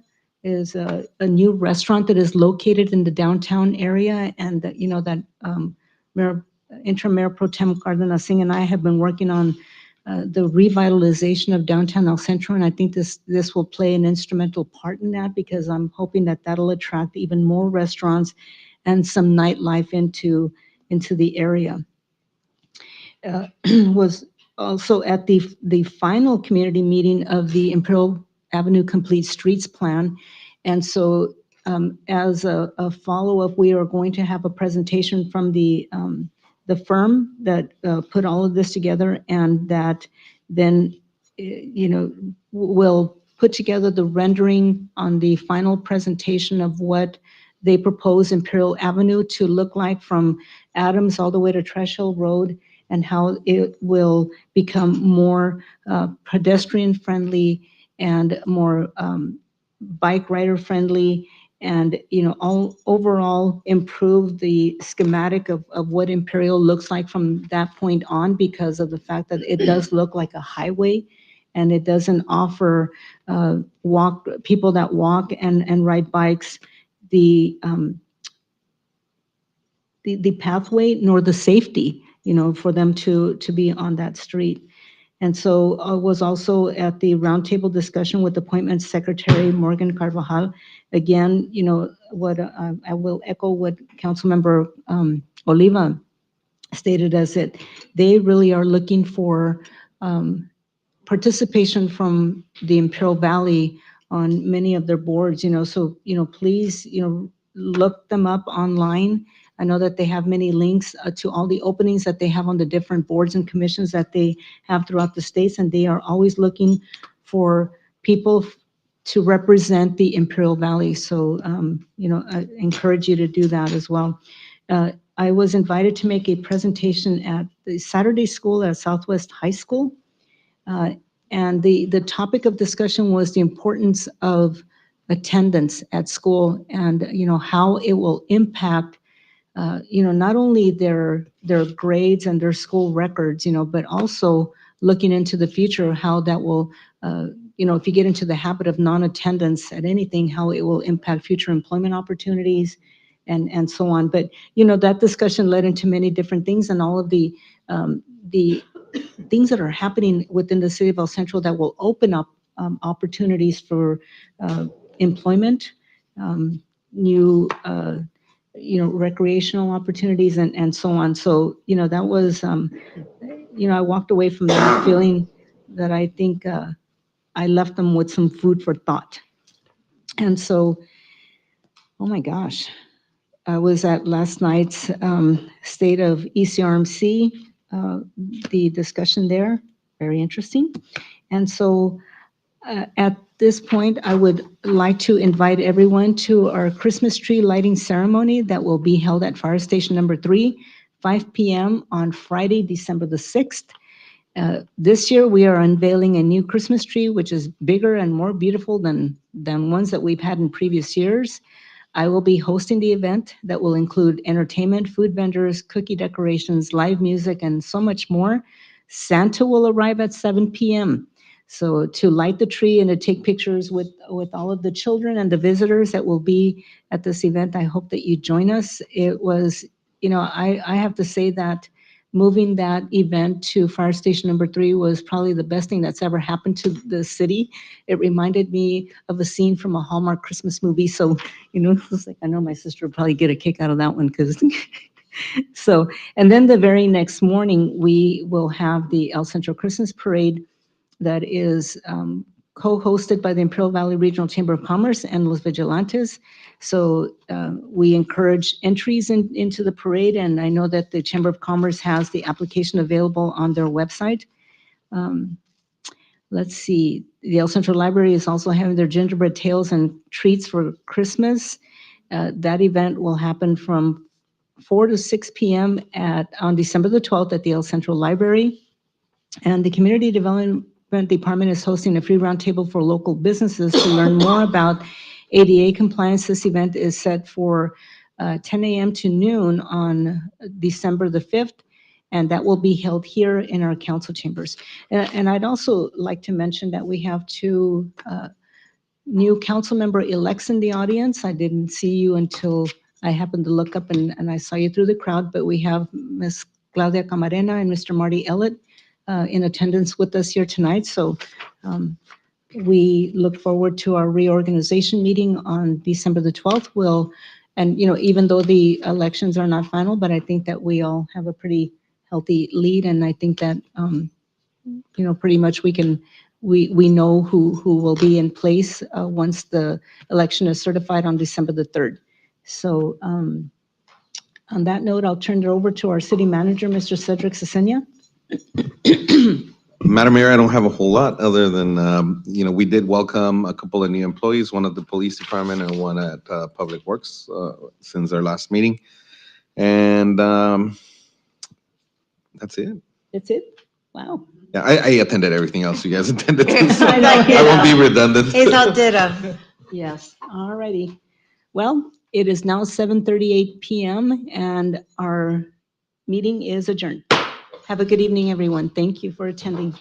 is a new restaurant that is located in the downtown area, and that, Interim Mayor Pro Tem Cardenas Singh and I have been working on the revitalization of downtown El Centro, and I think this will play an instrumental part in that, because I'm hoping that that'll attract even more restaurants and some nightlife into the area. Was also at the final community meeting of the Imperial Avenue Complete Streets Plan, and so as a follow-up, we are going to have a presentation from the firm that put all of this together, and that then, will put together the rendering on the final presentation of what they propose Imperial Avenue to look like from Adams all the way to Trash Hill Road, and how it will become more pedestrian-friendly and more bike rider-friendly, and all overall improve the schematic of what Imperial looks like from that point on, because of the fact that it does look like a highway, and it doesn't offer people that walk and ride bikes the pathway nor the safety, for them to be on that street. And so I was also at the roundtable discussion with Appointments Secretary Morgan Carvajal. Again, what I will echo what Councilmember Oliva stated, as that they really are looking for participation from the Imperial Valley on many of their boards, so, please, look them up online. I know that they have many links to all the openings that they have on the different boards and commissions that they have throughout the states, and they are always looking for people to represent the Imperial Valley. So, I encourage you to do that as well. I was invited to make a presentation at the Saturday School at Southwest High School. And the topic of discussion was the importance of attendance at school, and, how it will impact not only their grades and their school records, but also looking into the future, how that will, if you get into the habit of non-attendance at anything, how it will impact future employment opportunities and so on. But, that discussion led into many different things, and all of the things that are happening within the city of El Centro that will open up opportunities for employment, new recreational opportunities, and so on. So, that was, I walked away from that feeling that I think I left them with some food for thought. And so, oh my gosh, I was at last night's State of ECRMC, the discussion there, very interesting. And so at this point, I would like to invite everyone to our Christmas tree lighting ceremony that will be held at Fire Station Number 3, 5 p.m. on Friday, December the 6th. This year, we are unveiling a new Christmas tree, which is bigger and more beautiful than ones that we've had in previous years. I will be hosting the event that will include entertainment, food vendors, cookie decorations, live music, and so much more. Santa will arrive at 7 p.m. So to light the tree and to take pictures with all of the children and the visitors that will be at this event, I hope that you join us. It was, I have to say that moving that event to Fire Station Number 3 was probably the best thing that's ever happened to the city. It reminded me of a scene from a Hallmark Christmas movie. So, it's like, I know my sister would probably get a kick out of that one because. So, and then the very next morning, we will have the El Centro Christmas Parade that is co-hosted by the Imperial Valley Regional Chamber of Commerce and Los Vigilantes. So we encourage entries into the parade, and I know that the Chamber of Commerce has the application available on their website. Let's see, the El Centro Library is also having their gingerbread tales and treats for Christmas. That event will happen from 4 to 6 p.m. on December the 12th at the El Centro Library. And the Community Development Department is hosting a free roundtable for local businesses to learn more about ADA compliance. This event is set for 10 a.m. to noon on December the 5th, and that will be held here in our council chambers. And I'd also like to mention that we have two new council member elects in the audience. I didn't see you until I happened to look up and I saw you through the crowd, but we have Ms. Claudia Camarena and Mr. Marty Ellett in attendance with us here tonight. So we look forward to our reorganization meeting on December the 12th. And even though the elections are not final, but I think that we all have a pretty healthy lead. And I think that, pretty much we know who will be in place once the election is certified on December the 3rd. So on that note, I'll turn it over to our city manager, Mr. Cedric Cesenia.
Madam Mayor, I don't have a whole lot other than, we did welcome a couple of new employees, one at the police department and one at Public Works since our last meeting. And that's it.
That's it? Wow.
Yeah, I attended everything else you guys attended to, so
I like it.
I won't be redundant.
He's all ditto.
Yes, all righty. Well, it is now 7:38 p.m. and our meeting is adjourned. Have a good evening, everyone. Thank you for attending.